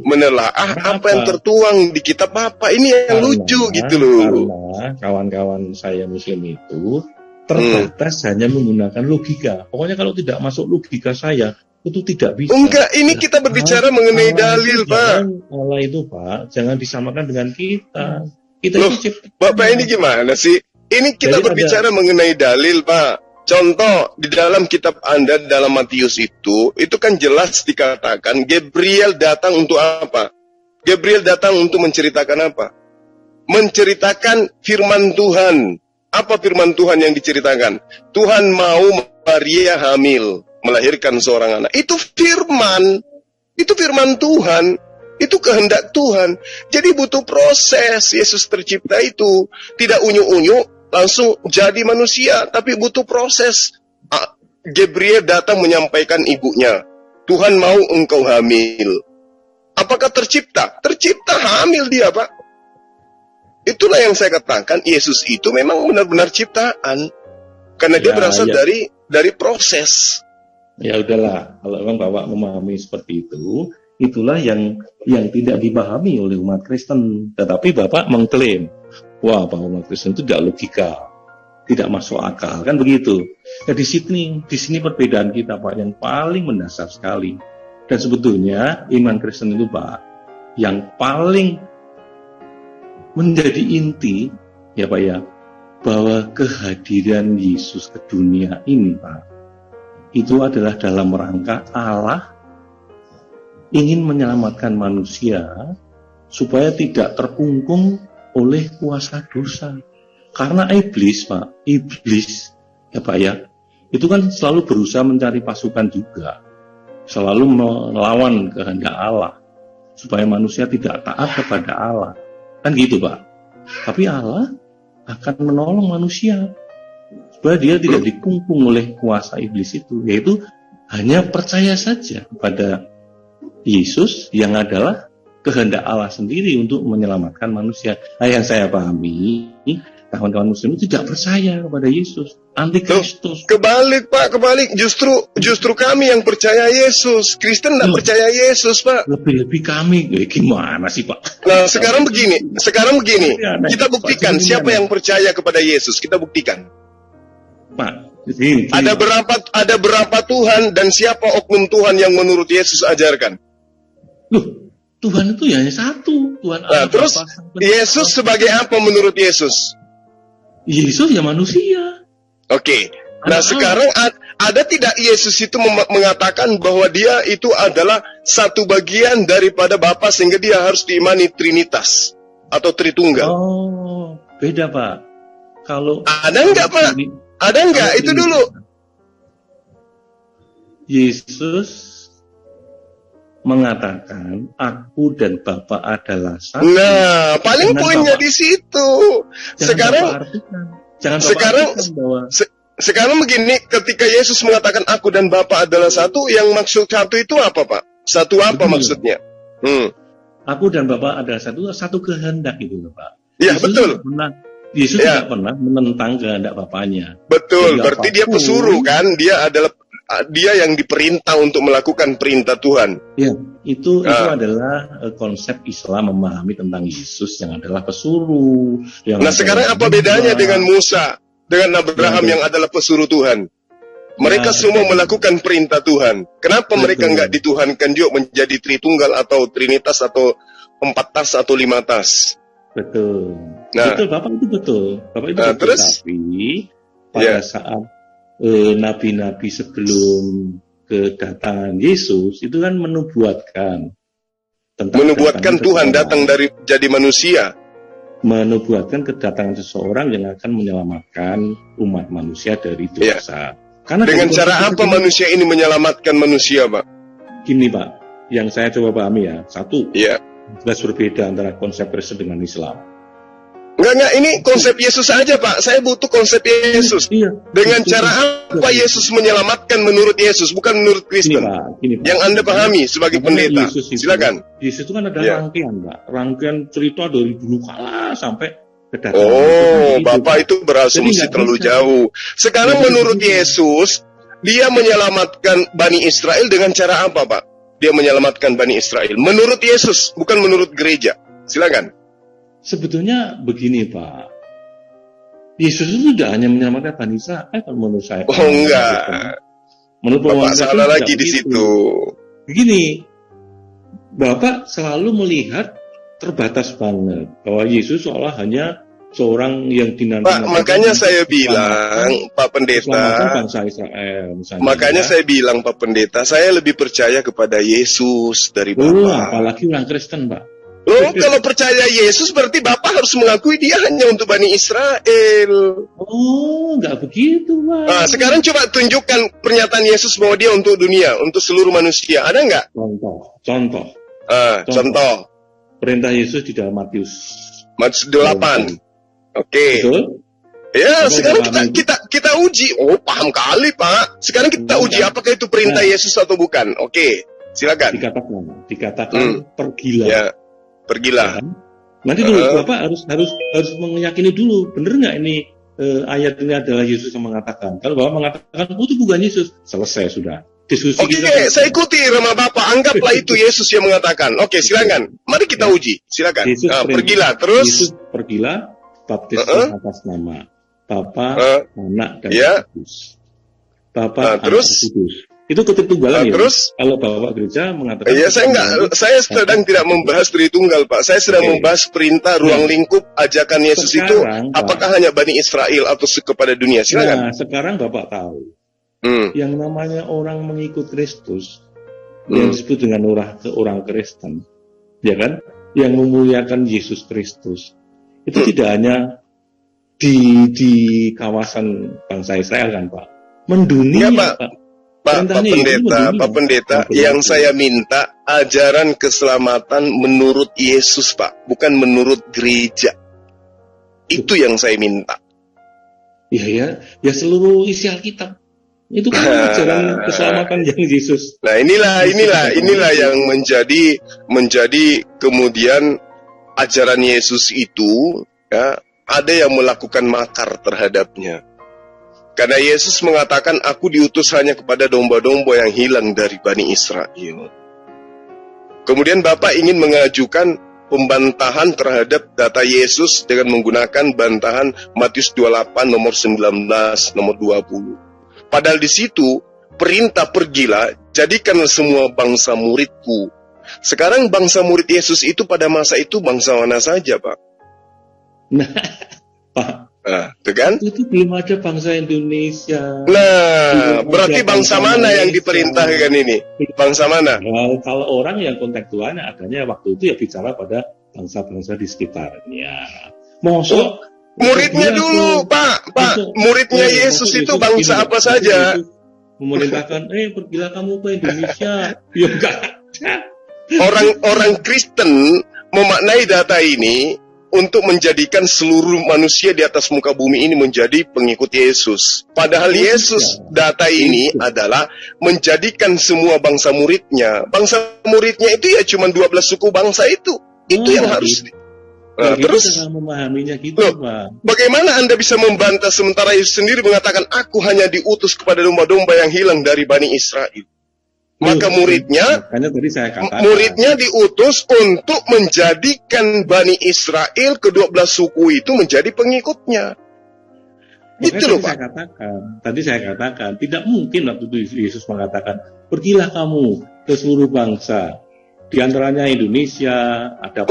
menelaah apa yang tertuang di kitab Bapak. Ini yang lucu gitu loh. Karena kawan-kawan saya Muslim itu terbatas hanya menggunakan logika. Pokoknya kalau tidak masuk logika saya, itu tidak bisa. Enggak, ini kita berbicara mengenai dalil, Pak. Allah itu, Pak, jangan disamakan dengan kita. Loh, Bapak ini gimana sih? Ini kita berbicara mengenai dalil, Pak. Contoh, di dalam kitab Anda, dalam Matius itu kan jelas dikatakan, Gabriel datang untuk apa? Gabriel datang untuk menceritakan apa? Menceritakan firman Tuhan. Apa firman Tuhan yang diceritakan? Tuhan mau Maria hamil, melahirkan seorang anak. Itu firman. Itu firman Tuhan. Itu kehendak Tuhan. Jadi butuh proses. Yesus tercipta itu tidak unyu-unyu langsung jadi manusia, tapi butuh proses. Gabriel datang menyampaikan ibunya, Tuhan mau engkau hamil. Apakah tercipta? Tercipta, hamil dia, Pak. Itulah yang saya katakan, Yesus itu memang benar-benar ciptaan. Karena dia berasal dari proses. Ya udahlah, kalau memang Bapak memahami seperti itu, itulah yang tidak dipahami oleh umat Kristen. Tetapi Bapak mengklaim, wah, bahwa umat Kristen itu tidak logika, tidak masuk akal, kan begitu. Nah, di sini perbedaan kita, Pak, yang paling mendasar sekali. Dan sebetulnya iman Kristen itu, Pak, yang paling menjadi inti, ya Pak ya, bahwa kehadiran Yesus ke dunia ini, Pak, itu adalah dalam rangka Allah ingin menyelamatkan manusia supaya tidak terkungkung oleh kuasa dosa. Karena iblis, Pak, ya Pak ya, itu kan selalu berusaha mencari pasukan juga, selalu melawan kehendak Allah supaya manusia tidak taat kepada Allah, kan gitu, Pak. Tapi Allah akan menolong manusia supaya dia tidak dikungkung oleh kuasa iblis itu, yaitu hanya percaya saja kepada Yesus yang adalah kehendak Allah sendiri untuk menyelamatkan manusia. Nah, yang saya pahami, kawan-kawan Muslim itu tidak percaya kepada Yesus, antikristus. Kebalik, Pak, kebalik. Justru kami yang percaya Yesus. Kristen tidak percaya Yesus, Pak. Lebih-lebih kami, gimana sih, Pak? Nah, sekarang begini. Kita buktikan siapa yang percaya kepada Yesus. Kita buktikan, Pak. Ada berapa Tuhan dan siapa oknum Tuhan yang menurut Yesus ajarkan? Loh, Tuhan itu hanya satu, Tuhan Allah. Nah, terus Yesus sebagai apa menurut Yesus? Yesus ya manusia. Oke. Nah, sekarang ada tidak Yesus itu mengatakan bahwa dia itu adalah satu bagian daripada Bapa sehingga dia harus diimani Trinitas atau Tritunggal? Oh, beda, Pak. Kalau ada enggak, Pak? Ada enggak? Itu dulu. Yesus mengatakan aku dan Bapa adalah satu. Nah, paling poinnya di situ. Sekarang begini, ketika Yesus mengatakan aku dan Bapa adalah satu, yang maksud satu itu apa, Pak? Satu apa maksudnya? Aku dan Bapa adalah satu kehendak itu, Pak. Ya, betul. Yesus tidak pernah menentang kehendak Bapaknya. Betul, berarti dia pesuruh kan? Dia adalah dia yang diperintah untuk melakukan perintah Tuhan. Ya, itu adalah konsep Islam memahami tentang Yesus yang adalah pesuruh. Nah, sekarang apa bedanya dengan Musa, dengan Abraham yang adalah pesuruh Tuhan? Mereka semua melakukan perintah Tuhan. Kenapa mereka nggak dituhankan juga menjadi Tritunggal atau Trinitas atau 4 tas atau 5 tas? Betul. Nah, betul, Bapak itu betul. Bapak itu betul. Terus, tapi pada saat nabi-nabi sebelum kedatangan Yesus itu kan menubuatkan Tuhan datang dari jadi manusia, menubuatkan kedatangan seseorang yang akan menyelamatkan umat manusia dari dosa. Karena dengan cara apa manusia ini menyelamatkan manusia, Pak? Gini, Pak, yang saya coba pahami ya, satu, jelas berbeda antara konsep Kristen dengan Islam. Enggak, ini konsep Yesus saja, Pak. Saya butuh konsep Yesus. Dengan cara apa Yesus menyelamatkan menurut Yesus, bukan menurut Kristen. Gini, Pak. Yang Anda pahami sebagai pendeta. Silakan. Yesus itu kan ada rangkaian, Pak. Rangkaian cerita dari dulu kala sampai kedatangan. Oh, Bapak itu berasumsi terlalu jauh. Sekarang menurut Yesus, dia menyelamatkan Bani Israel dengan cara apa, Pak? Dia menyelamatkan Bani Israel. Menurut Yesus, bukan menurut gereja. Silakan. Sebetulnya begini, Pak. Yesus itu tidak hanya menyelamatkan Bani Israel, kalau menurut saya. Oh, enggak. Menurut Bapak salah lagi di situ. Begini, Bapak selalu melihat terbatas banget bahwa Yesus seolah hanya seorang yang dinanti-nanti. Pak, makanya saya bilang, Pak Pendeta, bangsa Israel, misalnya, makanya saya bilang, Pak Pendeta, saya lebih percaya kepada Yesus dari Bapak. Apalagi orang Kristen, Pak. Kalau percaya Yesus berarti Bapak harus mengakui dia hanya untuk Bani Israel. Oh, enggak begitu, Pak. Nah, sekarang coba tunjukkan pernyataan Yesus bahwa dia untuk dunia, untuk seluruh manusia. Ada nggak? Contoh. Perintah Yesus di dalam Matius 8. Oke. Betul? Ya, sekarang kita uji. Oh, paham kali, Pak. Sekarang kita uji apakah itu perintah Yesus atau bukan. Oke, silakan. Dikatakan pergilah. Ya, pergilah. Ya, kan? Nanti dulu Bapak harus meyakini dulu, benar nggak ini ayat ini adalah Yesus yang mengatakan. Kalau Bapak mengatakan itu bukan Yesus, selesai sudah. Oke, saya ikuti sama Bapak. Anggaplah itu Yesus yang mengatakan. Oke, silakan. Mari kita uji. Silakan. Pergilah. Terus Yesus pergilah, baptislah atas nama Bapa, Anak, dan Roh Kudus. Bapa, Anak, Roh Kudus. Itu ketritunggalan ya. Terus kalau Bapak gereja mengatakan. Ya, saya sedang tidak membahas Tritunggal, Pak. Saya sedang membahas perintah ruang lingkup ajakan Yesus sekarang, itu apakah hanya Bani Israel atau kepada dunia. Silakan. Nah, sekarang Bapak tahu. Yang namanya orang mengikut Kristus, yang disebut dengan orang Kristen, ya kan, yang memuliakan Yesus Kristus, itu tidak hanya di kawasan bangsa Israel kan, Pak, mendunia, ya, Pak Pendeta, yang saya minta ajaran keselamatan menurut Yesus, Pak, bukan menurut gereja. Itu yang saya minta. Ya seluruh isi Alkitab. Itu kan ajaran keselamatan yang Yesus. Nah, inilah yang menjadi kemudian ajaran Yesus itu, ya, ada yang melakukan makar terhadapnya. Karena Yesus mengatakan, aku diutus hanya kepada domba-domba yang hilang dari Bani Israel. Kemudian Bapak ingin mengajukan pembantahan terhadap data Yesus dengan menggunakan bantahan Matius 28 nomor 19 nomor 20. Padahal di situ perintah pergilah, jadikanlah semua bangsa muridku. Sekarang bangsa murid Yesus itu pada masa itu bangsa mana saja, Pak? Nah, Pak. Itu kan? Itu belum ada bangsa Indonesia. Nah, berarti bangsa mana yang diperintahkan ini? Bangsa mana? Well, kalau orang yang kontekstualnya adanya waktu itu ya bicara pada bangsa-bangsa di sekitarnya. Mosok. Muridnya dulu, Pak. Muridnya Yesus itu bangsa apa saja? Memerintahkan, pergilah kamu ke Indonesia. Ya enggak. Orang Kristen memaknai data ini untuk menjadikan seluruh manusia di atas muka bumi ini menjadi pengikut Yesus. Padahal Yesus data ini adalah menjadikan semua bangsa muridnya. Bangsa muridnya itu ya cuma 12 suku bangsa itu. Itu yang harus Nah, terus cara memahaminya gitu, loh, Pak. Bagaimana Anda bisa membantah sementara Yesus sendiri mengatakan, aku hanya diutus kepada domba-domba yang hilang dari Bani Israel. Maka muridnya diutus untuk menjadikan Bani Israel ke-12 suku itu menjadi pengikutnya. Gitu loh, Pak. Tadi saya katakan, tidak mungkin waktu itu Yesus mengatakan, pergilah kamu ke seluruh bangsa. Di antaranya Indonesia, ada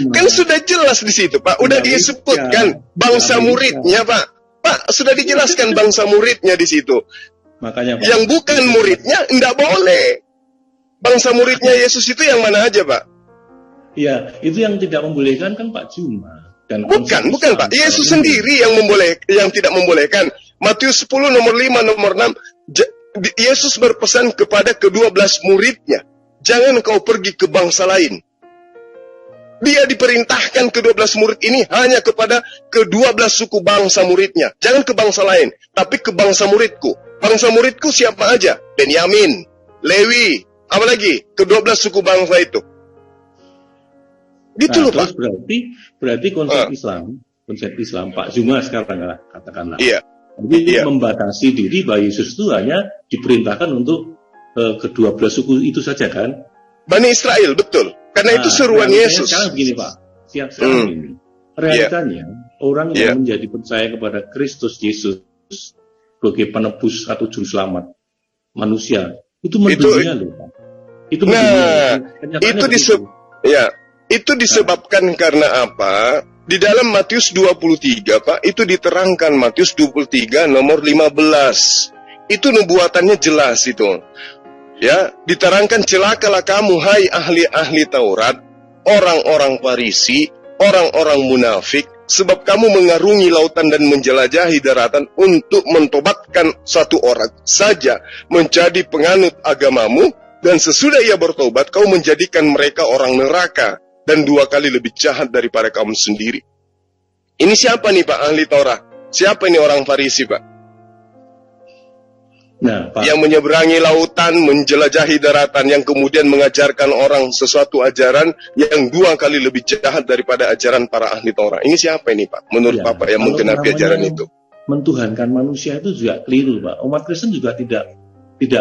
kan sudah jelas di situ, Pak. Udah disebutkan bangsa muridnya, Pak. Pak, sudah dijelaskan bangsa muridnya di situ. Makanya, Pak, yang bukan muridnya enggak boleh. Bangsa muridnya Yesus itu yang mana aja, Pak? Iya, itu yang tidak membolehkan kan Pak Juma. Dan bukan Pak. Yesus sendiri yang tidak membolehkan. Matius 10 nomor 5 nomor 6, Yesus berpesan kepada ke-12 muridnya, jangan kau pergi ke bangsa lain. Dia diperintahkan ke-12 murid ini hanya kepada ke-12 suku bangsa muridnya. Jangan ke bangsa lain, tapi ke bangsa muridku. Bangsa muridku siapa aja? Benyamin, Lewi, apalagi ke-12 suku bangsa itu. Gitu loh, Pak. Berarti konsep Islam Pak Zuma sekarang lah, katakanlah. Iya. Jadi membatasi diri bahwa Yesus itu hanya diperintahkan untuk ke-12 suku itu saja kan? Bani Israel, betul. Karena itu seruan Yesus. Sekarang begini, Pak. Sekarang ini. Realitanya, orang yang menjadi percaya kepada Kristus Yesus sebagai penebus atau juru selamat manusia, itu mendunia loh, Pak. Itu itu disebabkan karena apa? Di dalam Matius 23, Pak, itu diterangkan Matius 23 nomor 15. Itu nubuatannya jelas itu. Ya, diterangkan, celakalah kamu hai ahli-ahli Taurat, orang-orang Farisi, orang-orang munafik, sebab kamu mengarungi lautan dan menjelajahi daratan untuk mentobatkan satu orang saja menjadi penganut agamamu, dan sesudah ia bertobat kau menjadikan mereka orang neraka dan 2 kali lebih jahat daripada kamu sendiri. Ini siapa nih, Pak, ahli Taurat? Siapa ini orang Farisi, Pak? Nah, Pak, yang menyeberangi lautan, menjelajahi daratan, yang kemudian mengajarkan orang sesuatu ajaran yang 2 kali lebih jahat daripada ajaran para ahli Taurat. Ini siapa ini, Pak? Menurut Bapak yang menggenapi ajaran itu? Mentuhankan manusia itu juga keliru, Pak. Umat Kristen juga tidak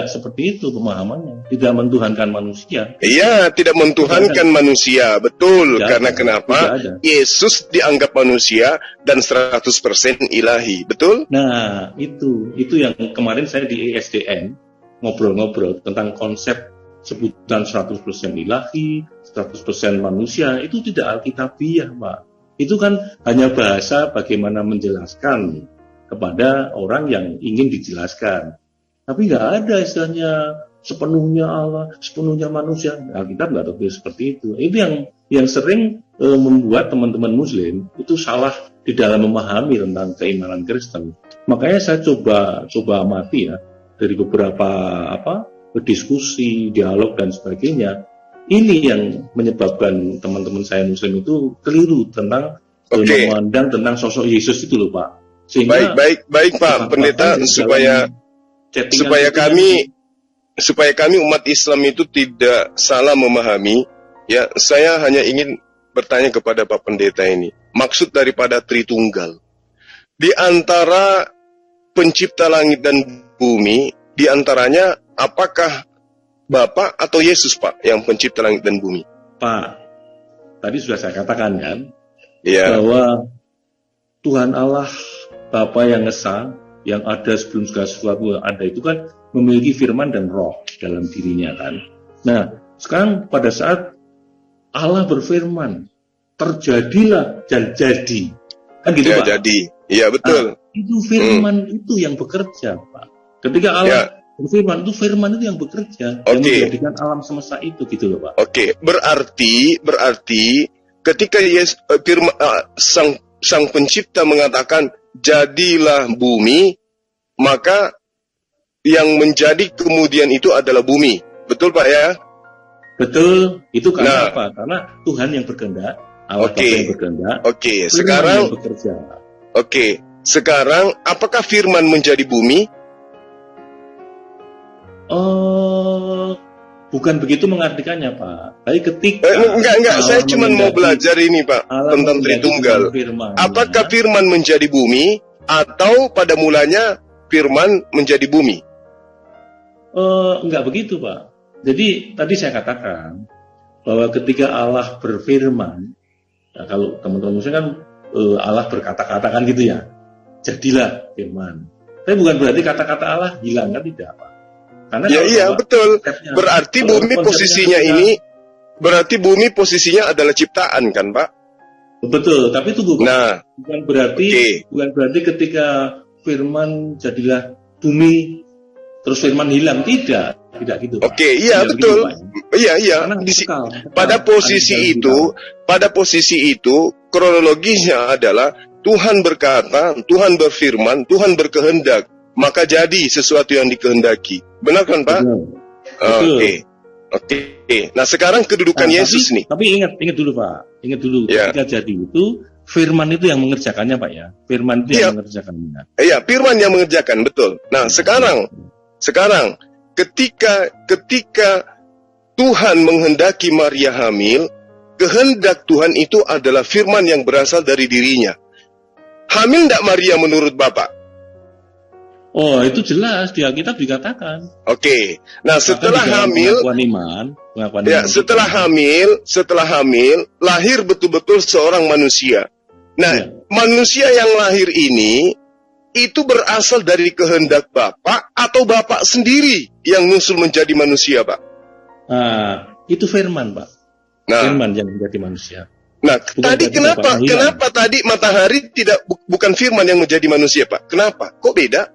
seperti itu pemahamannya. Tidak mentuhankan manusia. Iya, tidak mentuhankan manusia, betul. Karena kenapa? Yesus dianggap manusia dan 100% ilahi, betul? Nah, itu yang kemarin saya di ESDN ngobrol-ngobrol tentang konsep sebutan 100% ilahi, 100% manusia, itu tidak alkitabiah, Pak. Itu kan hanya bahasa bagaimana menjelaskan kepada orang yang ingin dijelaskan. Tapi nggak ada istilahnya sepenuhnya Allah, sepenuhnya manusia. Alkitab nggak tertulis seperti itu. Itu yang sering membuat teman-teman Muslim itu salah di dalam memahami tentang keimanan Kristen. Makanya saya coba amati ya dari beberapa berdiskusi, dialog dan sebagainya. Ini yang menyebabkan teman-teman saya Muslim itu keliru tentang memandang tentang sosok Yesus itu loh, Pak. Sehingga baik Pak Pendeta, supaya kami umat Islam itu tidak salah memahami, ya, saya hanya ingin bertanya kepada Pak Pendeta ini, maksud daripada Tritunggal di antara pencipta langit dan bumi, di antaranya apakah Bapa atau Yesus, Pak, yang pencipta langit dan bumi? Pak, tadi sudah saya katakan kan, bahwa Tuhan Allah Bapa yang Esa, yang ada sebelum segala sesuatu yang ada itu kan memiliki firman dan roh dalam dirinya kan. Nah, sekarang pada saat Allah berfirman, terjadilah dan jadi. Kan gitu, Pak? Jadi. Iya, betul. Nah, itu firman itu yang bekerja, Pak. Ketika Allah berfirman, itu firman itu yang bekerja, yang menjadikan alam semesta itu gitu loh, Pak. Berarti ketika sang pencipta mengatakan jadilah bumi, maka yang menjadi kemudian itu adalah bumi. Betul, Pak, ya? Betul. Itu karena apa? Karena Tuhan yang berkehendak, Allah yang berkehendak. Sekarang yang bekerja. Sekarang apakah firman menjadi bumi? bukan begitu mengartikannya, Pak. Tapi ketika enggak, saya cuma mau belajar ini, Pak, tentang Tritunggal. Apakah firman menjadi bumi atau pada mulanya firman menjadi bumi? Enggak begitu, Pak. Jadi tadi saya katakan bahwa ketika Allah berfirman, nah, kalau teman-teman muslim kan Allah berkata-kata kan gitu ya, jadilah firman. Tapi bukan berarti kata-kata Allah hilang, kan tidak, Pak. Karena iya betul. Berarti bumi posisinya ini, berarti bumi posisinya adalah ciptaan kan, Pak? Betul, tapi itu bukan. Nah, bukan berarti ketika firman jadilah bumi terus firman hilang, tidak gitu. Iya betul. Iya. Pada posisi itu kronologisnya adalah Tuhan berkata, Tuhan berfirman, Tuhan berkehendak, maka jadi sesuatu yang dikehendaki. Benar kan, Pak? Oke. Nah, sekarang kedudukan Yesus nih. Tapi ingat dulu, Pak. Ingat dulu, ketika jadi itu firman itu yang mengerjakannya, Pak ya. Firman itu yang mengerjakannya. Iya, firman yang mengerjakan, betul. Nah, sekarang ketika Tuhan menghendaki Maria hamil, kehendak Tuhan itu adalah firman yang berasal dari dirinya. Hamil enggak Maria menurut Bapak? Oh, itu jelas di Alkitab dikatakan. Oke. Nah, setelah hamil, setelah hamil lahir betul-betul seorang manusia. Nah, manusia yang lahir ini itu berasal dari kehendak Bapak atau Bapak sendiri yang nusul menjadi manusia, Pak? Nah, itu firman, Pak. Firman yang menjadi manusia. Nah, tadi kenapa tadi matahari bukan firman yang menjadi manusia, Pak? Kenapa? Kok beda?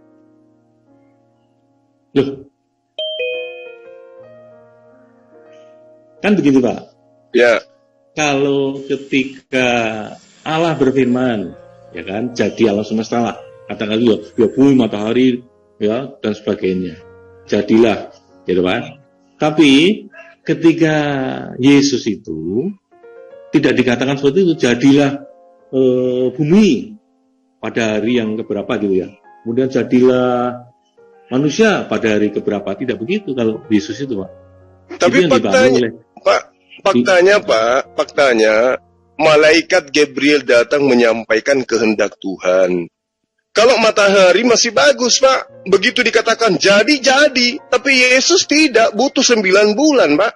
Loh. Kan begitu, Pak. Ya. Kalau ketika Allah berfirman, ya kan, jadi alam semesta lah. Katakan ya bumi, matahari, ya, dan sebagainya. Jadilah, gitu kan. Tapi ketika Yesus itu tidak dikatakan seperti itu, jadilah bumi pada hari yang keberapa gitu ya. Kemudian jadilah manusia pada hari keberapa, tidak begitu kalau Yesus itu, Pak. Tapi faktanya malaikat Gabriel datang menyampaikan kehendak Tuhan. Kalau matahari masih bagus, Pak. Begitu dikatakan jadi. Tapi Yesus tidak, butuh 9 bulan, Pak.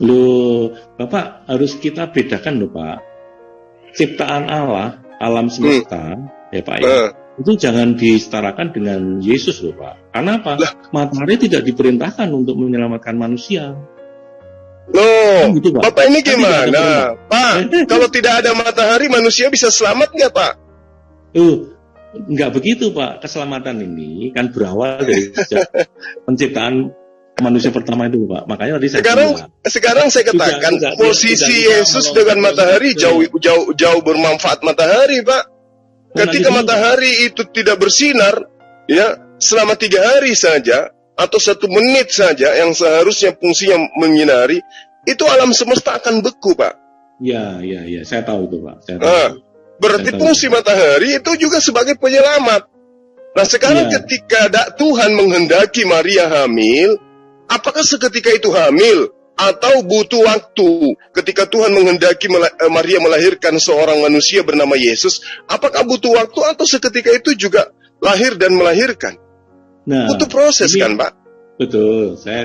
Loh, Bapak harus kita bedakan loh, Pak. Ciptaan Allah, alam semesta, ya Pak ya. Itu jangan disetarakan dengan Yesus loh, Pak. Karena apa? Matahari tidak diperintahkan untuk menyelamatkan manusia. Loh, gitu, Pak. Bapak ini gimana? Pak, kalau tidak ada matahari, manusia bisa selamat nggak, Pak? Nggak begitu, Pak. Keselamatan ini kan berawal dari penciptaan manusia pertama itu, Pak. Makanya tadi sekarang saya katakan posisi Yesus dengan matahari jauh bermanfaat matahari, Pak. Ketika matahari itu tidak bersinar, ya, selama 3 hari saja atau 1 menit saja yang seharusnya fungsinya menyinari, itu alam semesta akan beku, Pak. Ya, saya tahu itu, Pak. Berarti fungsi matahari itu juga sebagai penyelamat. Nah, sekarang ketika Tuhan menghendaki Maria hamil, apakah seketika itu hamil atau butuh waktu? Ketika Tuhan menghendaki Maria melahirkan seorang manusia bernama Yesus, apakah butuh waktu atau seketika itu juga lahir dan melahirkan? Nah, butuh proses kan, Pak? Betul. Saya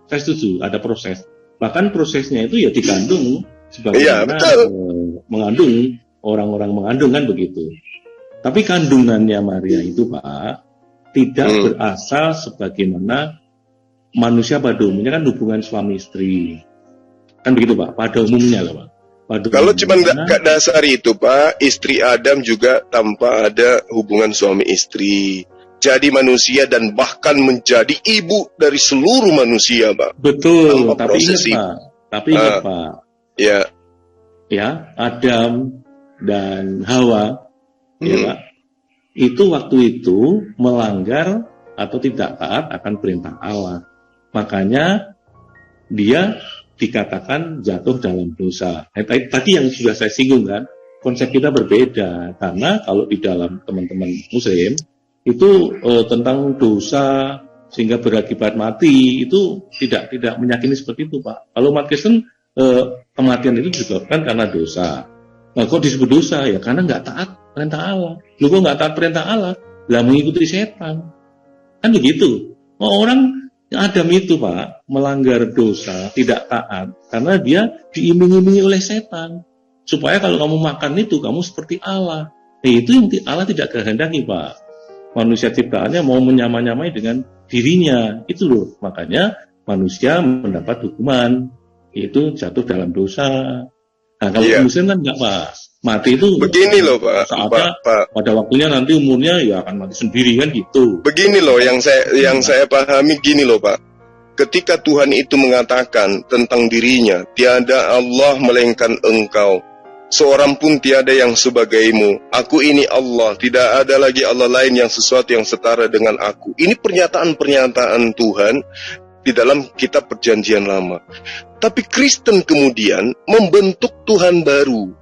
setuju, ada proses. Bahkan prosesnya itu ya dikandung sebagaimana mengandung, orang-orang mengandung kan begitu. Tapi kandungannya Maria itu, Pak, tidak berasal sebagaimana manusia pada umumnya kan hubungan suami istri. Kan begitu, Pak, pada umumnya loh, Pak. Kalau cuma gak dasar itu, Pak, istri Adam juga tanpa ada hubungan suami istri. Jadi manusia dan bahkan menjadi ibu dari seluruh manusia, Pak. Betul, tapi ingat, Pak. Ya, Adam dan Hawa, ya Pak, itu waktu itu melanggar atau tidak taat akan perintah Allah. Makanya dia dikatakan jatuh dalam dosa. Tadi yang sudah saya singgung kan, konsep kita berbeda. Karena kalau di dalam teman-teman Muslim, itu tentang dosa sehingga berakibat mati, itu tidak meyakini seperti itu, Pak. Kalau umat Kristen kematian itu disebabkan karena dosa. Nah, kok disebut dosa? Ya karena nggak taat perintah Allah. Lu kok nggak taat perintah Allah? Lah mengikuti setan. Kan begitu. Orang Adam itu, Pak, melanggar dosa, tidak taat, karena dia diiming-imingi oleh setan. Supaya kalau kamu makan itu, kamu seperti Allah. Nah, itu yang Allah tidak kehendaki, Pak. Manusia ciptaannya mau menyamai-nyamai dengan dirinya. Itu loh. Makanya manusia mendapat hukuman. Itu jatuh dalam dosa. Nah, kalau Muslim kan enggak, Pak. Mati itu begini loh, Pak. Pak. Pada waktunya nanti umurnya ya akan mati sendiri kan gitu. Begini loh yang saya pahami gini loh, Pak. Ketika Tuhan itu mengatakan tentang dirinya, tiada Allah melainkan Engkau. Seorang pun tiada yang sebagaimu. Aku ini Allah, tidak ada lagi Allah lain yang sesuatu yang setara dengan aku. Ini pernyataan-pernyataan Tuhan di dalam kitab Perjanjian Lama. Tapi Kristen kemudian membentuk Tuhan baru.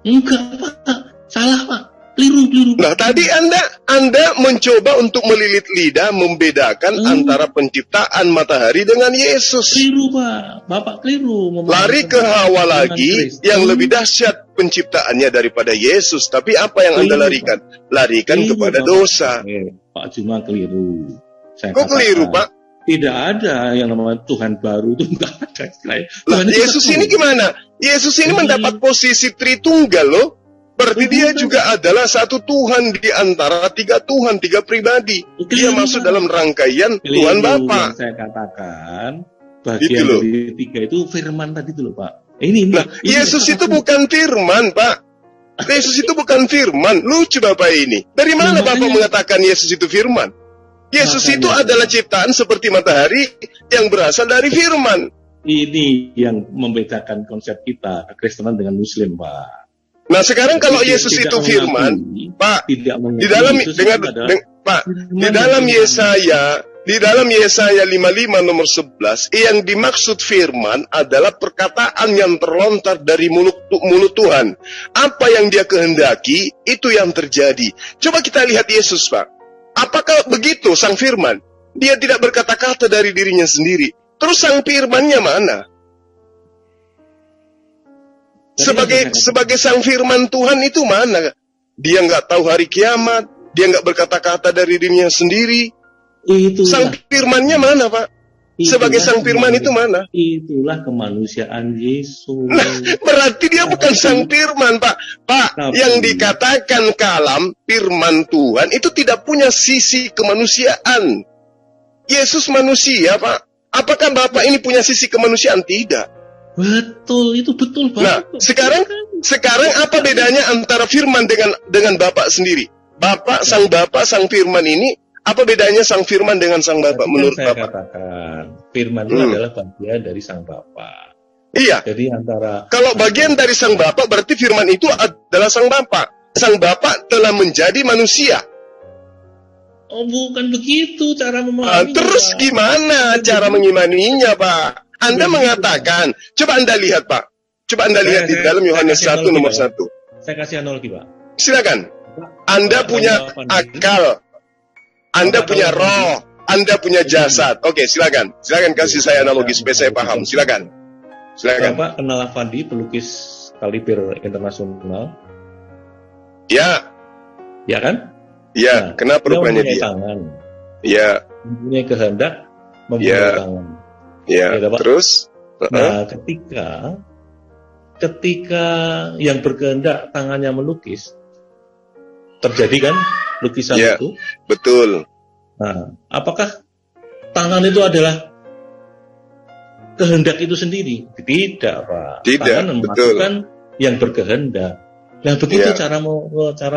Enggak, Pak. Salah, Pak. Keliru. Nah, tadi Anda mencoba untuk melilit lidah membedakan antara penciptaan matahari dengan Yesus. Keliru, Pak. Bapak keliru. Lari ke Hawa lagi yang lebih dahsyat penciptaannya daripada Yesus. Tapi apa yang Anda larikan? Larikan kepada dosa. Pak Juma keliru. Kok keliru, Pak? Tidak ada yang namanya Tuhan baru, itu enggak ada. Yesus ini gimana? Yesus ini mendapat posisi Tritunggal loh. Berarti dia juga adalah satu Tuhan di antara tiga Tuhan, tiga pribadi. Dia masuk dalam rangkaian Tuhan Bapa. Saya katakan bagian dari tiga itu firman tadi itu loh, Pak. Ini Yesus itu bukan firman, Pak. Yesus itu bukan firman. Lucu Bapak ini. Dari mana Bapak mengatakan Yesus itu firman? Yesus itu adalah ciptaan seperti matahari yang berasal dari firman. Ini yang membedakan konsep kita, kekristenan dengan Muslim, Pak. Nah, sekarang kalau Yesus itu firman, Pak, di dalam Yesaya 55 nomor 11, yang dimaksud firman adalah perkataan yang terlontar dari mulut Tuhan. Apa yang dia kehendaki, itu yang terjadi. Coba kita lihat Yesus, Pak. Apakah begitu sang firman? Dia tidak berkata-kata dari dirinya sendiri. Terus sang firmannya mana? Sebagai sang firman Tuhan itu mana? Dia nggak tahu hari kiamat. Dia nggak berkata-kata dari dirinya sendiri. Sang firmannya mana, Pak? Sebagai sang firman itu mana? Itulah kemanusiaan Yesus. Nah, berarti dia bukan sang firman, Pak. Yang dikatakan kalam, firman Tuhan, itu tidak punya sisi kemanusiaan. Yesus manusia, Pak. Apakah Bapak ini punya sisi kemanusiaan? Tidak. Betul, itu betul, Pak. Nah, sekarang apa bedanya antara firman dengan Bapak sendiri? Sang Bapak, sang firman ini, apa bedanya sang firman dengan sang Bapa menurut saya Bapak? Katakan, firman itu adalah bagian dari sang Bapa. Iya. Jadi kalau bagian dari sang Bapa berarti firman itu adalah sang Bapa. Sang Bapa telah menjadi manusia. Oh, bukan begitu cara memahaminya. Terus gimana cara mengimaninya, Pak? Anda mengatakan, coba Anda lihat, Pak. Coba Anda lihat di dalam Yohanes 1 nomor 1. Saya kasih analogi, Pak. Silakan. Anda punya akal. Anda punya roh, Anda punya jasad. Oke, silakan. Silakan kasih saya analogi supaya saya paham. Silakan. Bapak kenal Avandi, pelukis kaliber internasional? Ya. Ya kan? Ya, kenapa rupanya dia? Tangan. Ya. Mempunyai kehendak, mempunyai tangan. Ya, terus? Nah, ketika yang berkehendak tangannya melukis, terjadi kan lukisan itu? Betul. Nah, apakah tangan itu adalah kehendak itu sendiri? Tidak, Pak. Tidak, tangan memasukkan yang berkehendak. Nah, begitu cara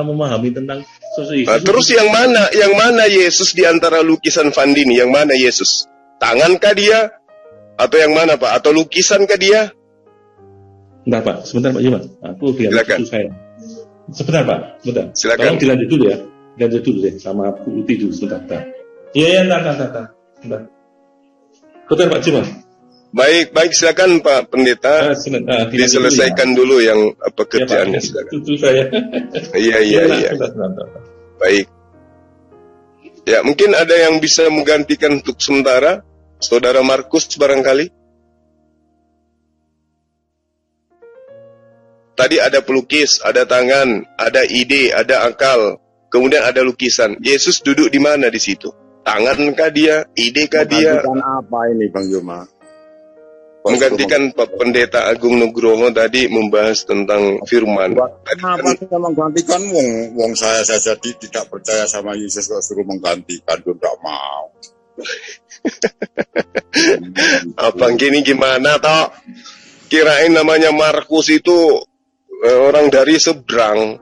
memahami tentang sesuatu. Terus yang mana Yesus di antara lukisan Vandini? Yang mana Yesus? Tangankah dia? Atau yang mana, Pak? Atau lukisankah dia? Enggak, Pak. Sebentar, Pak Juma. Aku lihat itu saya. Sebentar, Pak. Sebentar. Silakan. Tolong dilanjut dulu ya. Dilanjut dulu deh sama Bu Uti dulu. Sebentar. Iya, sebentar. Betul, Pak Juma. Baik, silakan Pak Pendeta. Diselesaikan dulu yang pekerjaannya. Ya, Pak, itu saya. Iya. Baik. Ya, mungkin ada yang bisa menggantikan untuk sementara, Saudara Markus barangkali. Tadi ada pelukis, ada tangan, ada ide, ada akal, kemudian ada lukisan. Yesus duduk di mana di situ? Tangankah dia? Idekah dia? Menggantikan apa ini Bang Juma? Menggantikan Pak Pendeta Agung Nugroho tadi membahas tentang firman. Kenapa saya menggantikan? Wong saya jadi tidak percaya sama Yesus kok suruh menggantikan, tidak mau. Abang gini gimana toh? Kirain namanya Markus itu orang dari seberang.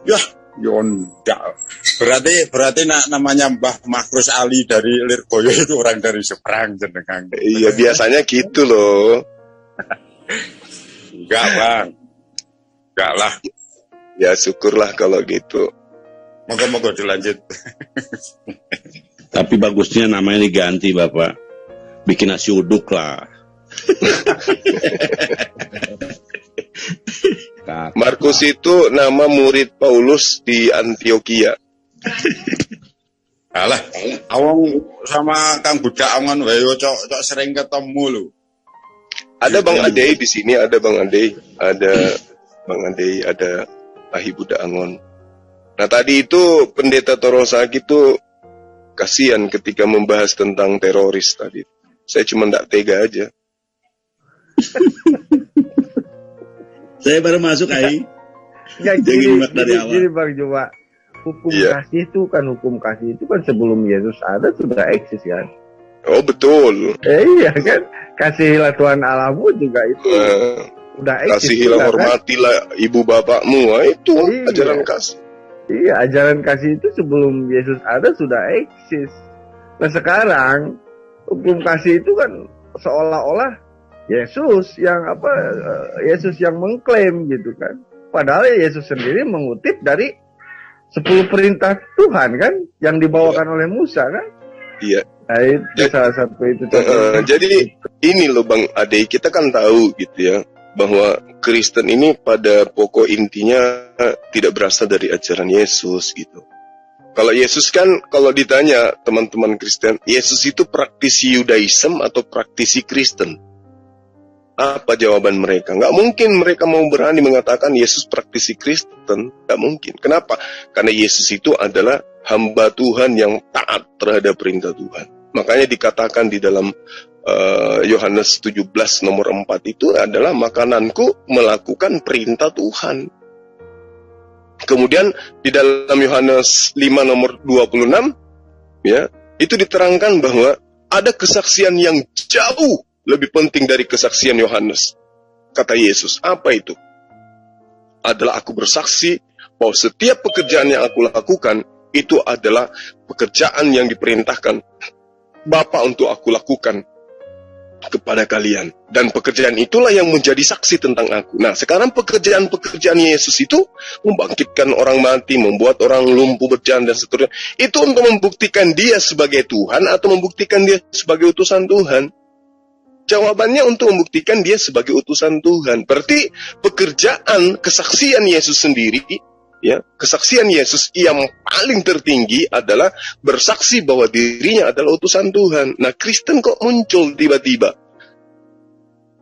Ya, yonda. Berarti namanya Mbah Markus Ali dari Lirboyo itu orang dari seberang jenengan. Iya, biasanya gitu loh. Enggak, Bang. Enggak lah. Ya syukurlah kalau gitu. Moga-moga dilanjut. Tapi bagusnya namanya diganti, Bapak. Bikin nasi uduk lah. Markus itu nama murid Paulus di Antioquia. Alah, awang sama Kang Budak Angon wae cok sering ketemu lu. Ada Bang Ade di sini, ada Bang Ade, ada Ahi Budak Angon. Nah, tadi itu Pendeta Torosaki itu kasihan ketika membahas tentang teroris tadi. Saya cuma nggak tega aja. Saya baru masuk, Ai. Ya, jadi Bang Juma, hukum kasih itu kan sebelum Yesus ada sudah eksis kan. Oh betul. Iya kan, kasihilah Tuhan Allahmu juga itu udah eksis. Kasihilah, hormatilah ibu bapakmu, itu ajaran kasih. Iya, ajaran kasih itu sebelum Yesus ada sudah eksis. Nah sekarang hukum kasih itu kan seolah-olah Yesus yang mengklaim gitu kan. Padahal Yesus sendiri mengutip dari 10 perintah Tuhan kan yang dibawakan oleh Musa kan. Iya. Nah itu salah satu itu. Jadi ini loh Bang Ade, kita kan tahu gitu ya bahwa Kristen ini pada pokok intinya tidak berasal dari ajaran Yesus gitu. Kalau Yesus kan, kalau ditanya teman-teman Kristen, Yesus itu praktisi Yudaism atau praktisi Kristen? Apa jawaban mereka? Nggak mungkin mereka mau berani mengatakan Yesus praktisi Kristen. Nggak mungkin. Kenapa? Karena Yesus itu adalah hamba Tuhan yang taat terhadap perintah Tuhan. Makanya dikatakan di dalam Yohanes 17 nomor 4 itu adalah makananku melakukan perintah Tuhan. Kemudian di dalam Yohanes 5 nomor 26 ya, itu diterangkan bahwa ada kesaksian yang jauh lebih penting dari kesaksian Yohanes. Kata Yesus, apa itu? Adalah aku bersaksi bahwa setiap pekerjaan yang aku lakukan itu adalah pekerjaan yang diperintahkan Bapa untuk aku lakukan kepada kalian. Dan pekerjaan itulah yang menjadi saksi tentang aku. Nah, sekarang pekerjaan-pekerjaan Yesus itu membangkitkan orang mati, membuat orang lumpuh berjalan dan seterusnya. Itu untuk membuktikan dia sebagai Tuhan atau membuktikan dia sebagai utusan Tuhan? Jawabannya untuk membuktikan dia sebagai utusan Tuhan. Berarti pekerjaan kesaksian Yesus sendiri, ya, kesaksian Yesus yang paling tertinggi adalah bersaksi bahwa dirinya adalah utusan Tuhan. Nah, Kristen kok muncul tiba-tiba?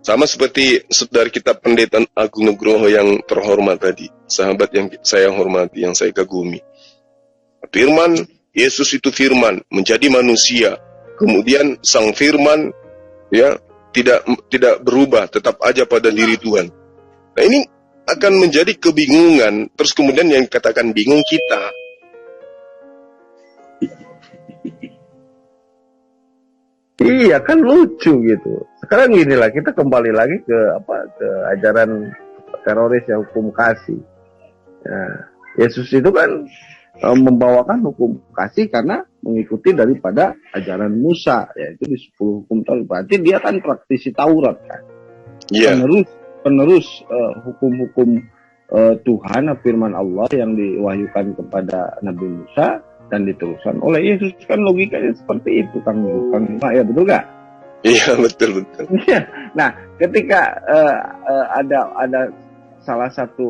Sama seperti saudara kita Pendeta Agung Nugroho yang terhormat tadi, sahabat yang saya hormati, yang saya kagumi. Firman, Yesus itu firman, menjadi manusia. Kemudian sang firman, ya, tidak berubah, tetap aja pada diri Tuhan. Nah, ini akan menjadi kebingungan. Terus kemudian yang dikatakan bingung kita. Iya kan lucu gitu. Sekarang ginilah, kita kembali lagi ke ajaran teroris yang hukum kasih. Nah, Yesus itu kan membawakan hukum kasih karena mengikuti daripada ajaran Musa, yaitu di 10 hukum Taurat. Berarti dia kan praktisi Taurat kan. Yeah. Penerus hukum-hukum Tuhan, firman Allah yang diwahyukan kepada Nabi Musa dan diteruskan oleh Yesus. Kan logikanya seperti itu, Kang ya, betul nggak? Iya, betul. Nah, ketika ada salah satu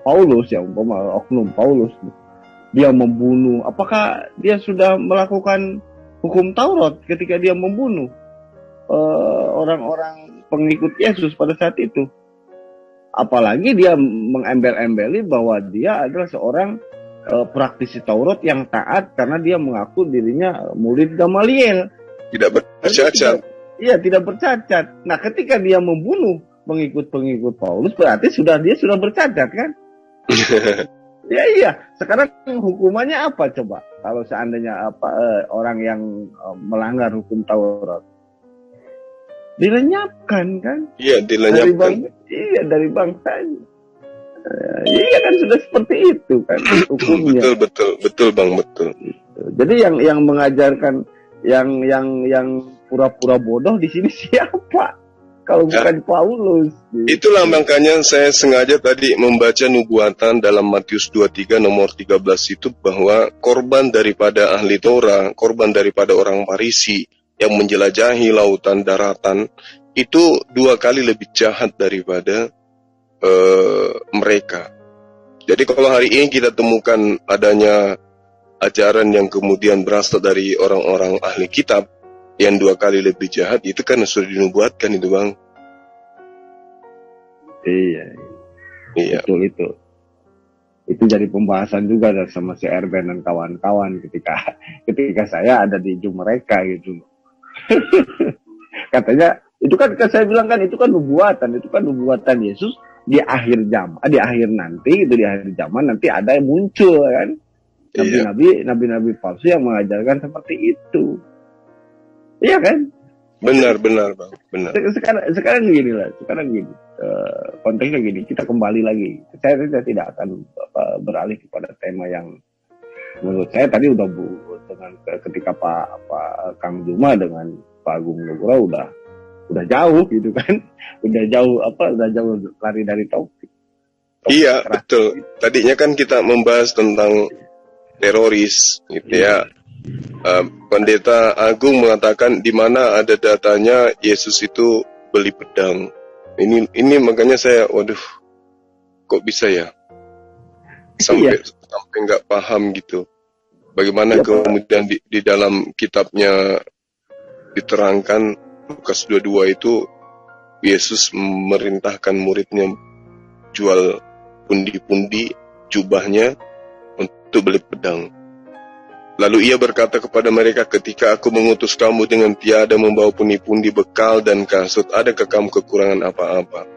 Paulus, ya umpama oknum Paulus dia membunuh, apakah dia sudah melakukan hukum Taurat ketika dia membunuh orang-orang pengikut Yesus pada saat itu? Apalagi dia mengembel-embeli bahwa dia adalah seorang praktisi Taurat yang taat karena dia mengaku dirinya murid Gamaliel. Tidak bercacat. Iya, tidak bercacat. Nah, ketika dia membunuh pengikut-pengikut Paulus, berarti dia sudah bercacat, kan? Iya. Sekarang hukumannya apa coba? Kalau seandainya orang yang melanggar hukum Taurat, dilenyapkan, kan? Iya, dilenyapkan. Dari bangsanya. Iya kan, sudah seperti itu kan hukumnya. Betul Bang, betul. Jadi yang mengajarkan yang pura-pura bodoh di sini siapa? Kalau bukan Paulus. Gitu. Itulah makanya saya sengaja tadi membaca nubuatan dalam Matius 23 nomor 13 itu, bahwa korban daripada ahli Torah, korban daripada orang Farisi yang menjelajahi lautan daratan itu 2 kali lebih jahat daripada mereka. Jadi kalau hari ini kita temukan adanya ajaran yang kemudian berasal dari orang-orang ahli kitab yang 2 kali lebih jahat, itu kan sudah dinubuatkan itu Bang. Iya. Betul itu. Itu jadi pembahasan juga sama si Erben dan kawan-kawan ketika saya ada di Zoom mereka gitu. Katanya itu kan saya bilang kan itu kan nubuatan Yesus di akhir zaman nanti ada yang muncul kan. Nabi-nabi palsu yang mengajarkan seperti itu. Iya kan? Benar Bang, benar. Sekarang gini. Konteksnya gini, kita kembali lagi. Saya tidak akan beralih kepada tema yang menurut saya tadi udah dengan ketika Pak Kang Juma dengan Pak Agung Nugroho udah jauh gitu kan. Udah jauh lari dari topik. Iya, betul. Tadinya kan kita membahas tentang teroris gitu ya. Pendeta Agung mengatakan di mana ada datanya Yesus itu beli pedang. Ini makanya saya, waduh, kok bisa ya? Sampai nggak paham gitu. Bagaimana kemudian di dalam kitabnya diterangkan Lukas 22 itu Yesus memerintahkan muridnya jual pundi-pundi jubahnya untuk beli pedang. Lalu ia berkata kepada mereka, ketika aku mengutus kamu dengan tiada membawa pundi-pundi bekal dan kasut, adakah kamu kekurangan apa-apa?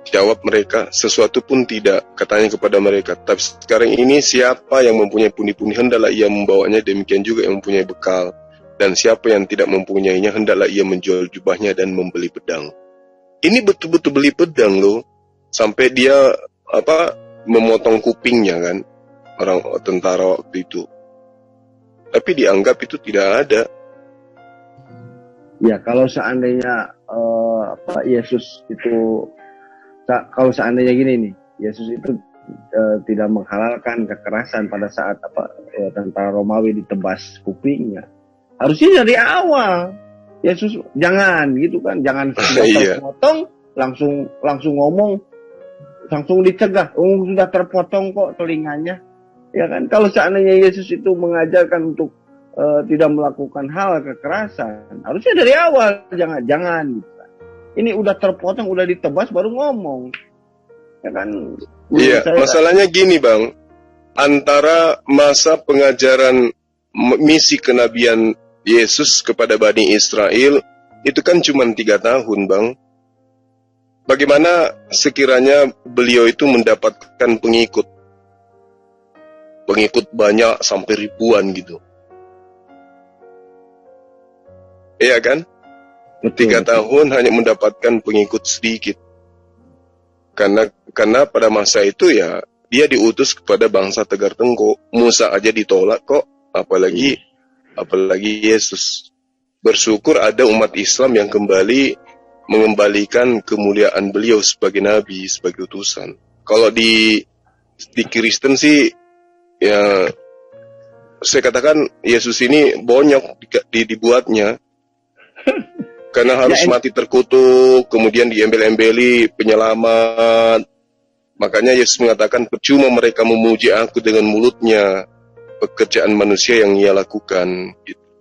Jawab mereka, sesuatu pun tidak. Katanya kepada mereka, tapi sekarang ini siapa yang mempunyai pundi-pundi, hendaklah ia membawanya, demikian juga yang mempunyai bekal. Dan siapa yang tidak mempunyainya, hendaklah ia menjual jubahnya dan membeli pedang. Ini betul-betul beli pedang loh. Sampai dia memotong kupingnya kan, orang tentara waktu itu. Tapi dianggap itu tidak ada. Ya, kalau seandainya Yesus itu, kalau seandainya gini nih, Yesus itu tidak menghalalkan kekerasan pada saat tentara Romawi ditebas kupingnya. Harusnya dari awal Yesus jangan gitu kan, jangan terpotong langsung ngomong, langsung dicegah. Sudah terpotong kok telinganya. Ya kan, kalau seandainya Yesus itu mengajarkan untuk tidak melakukan hal kekerasan, harusnya dari awal jangan gitu kan. Ini udah terpotong, udah ditebas baru ngomong. Ya kan? Iya, masalahnya gini Bang, antara masa pengajaran misi kenabian Yesus kepada Bani Israel itu kan cuma 3 tahun Bang. Bagaimana sekiranya beliau itu mendapatkan pengikut banyak sampai ribuan gitu. Iya kan? 3 tahun hanya mendapatkan pengikut sedikit. Karena pada masa itu ya dia diutus kepada bangsa Tegar Tengko. Musa aja ditolak kok, apalagi Yesus. Bersyukur ada umat Islam yang kembali mengembalikan kemuliaan beliau sebagai nabi, sebagai utusan. Kalau di Kristen sih ya, saya katakan Yesus ini bonyok dibuatnya. Karena harus mati terkutuk, kemudian diembel-embeli penyelamat. Makanya Yesus mengatakan, percuma mereka memuji aku dengan mulutnya, pekerjaan manusia yang ia lakukan. Gitu.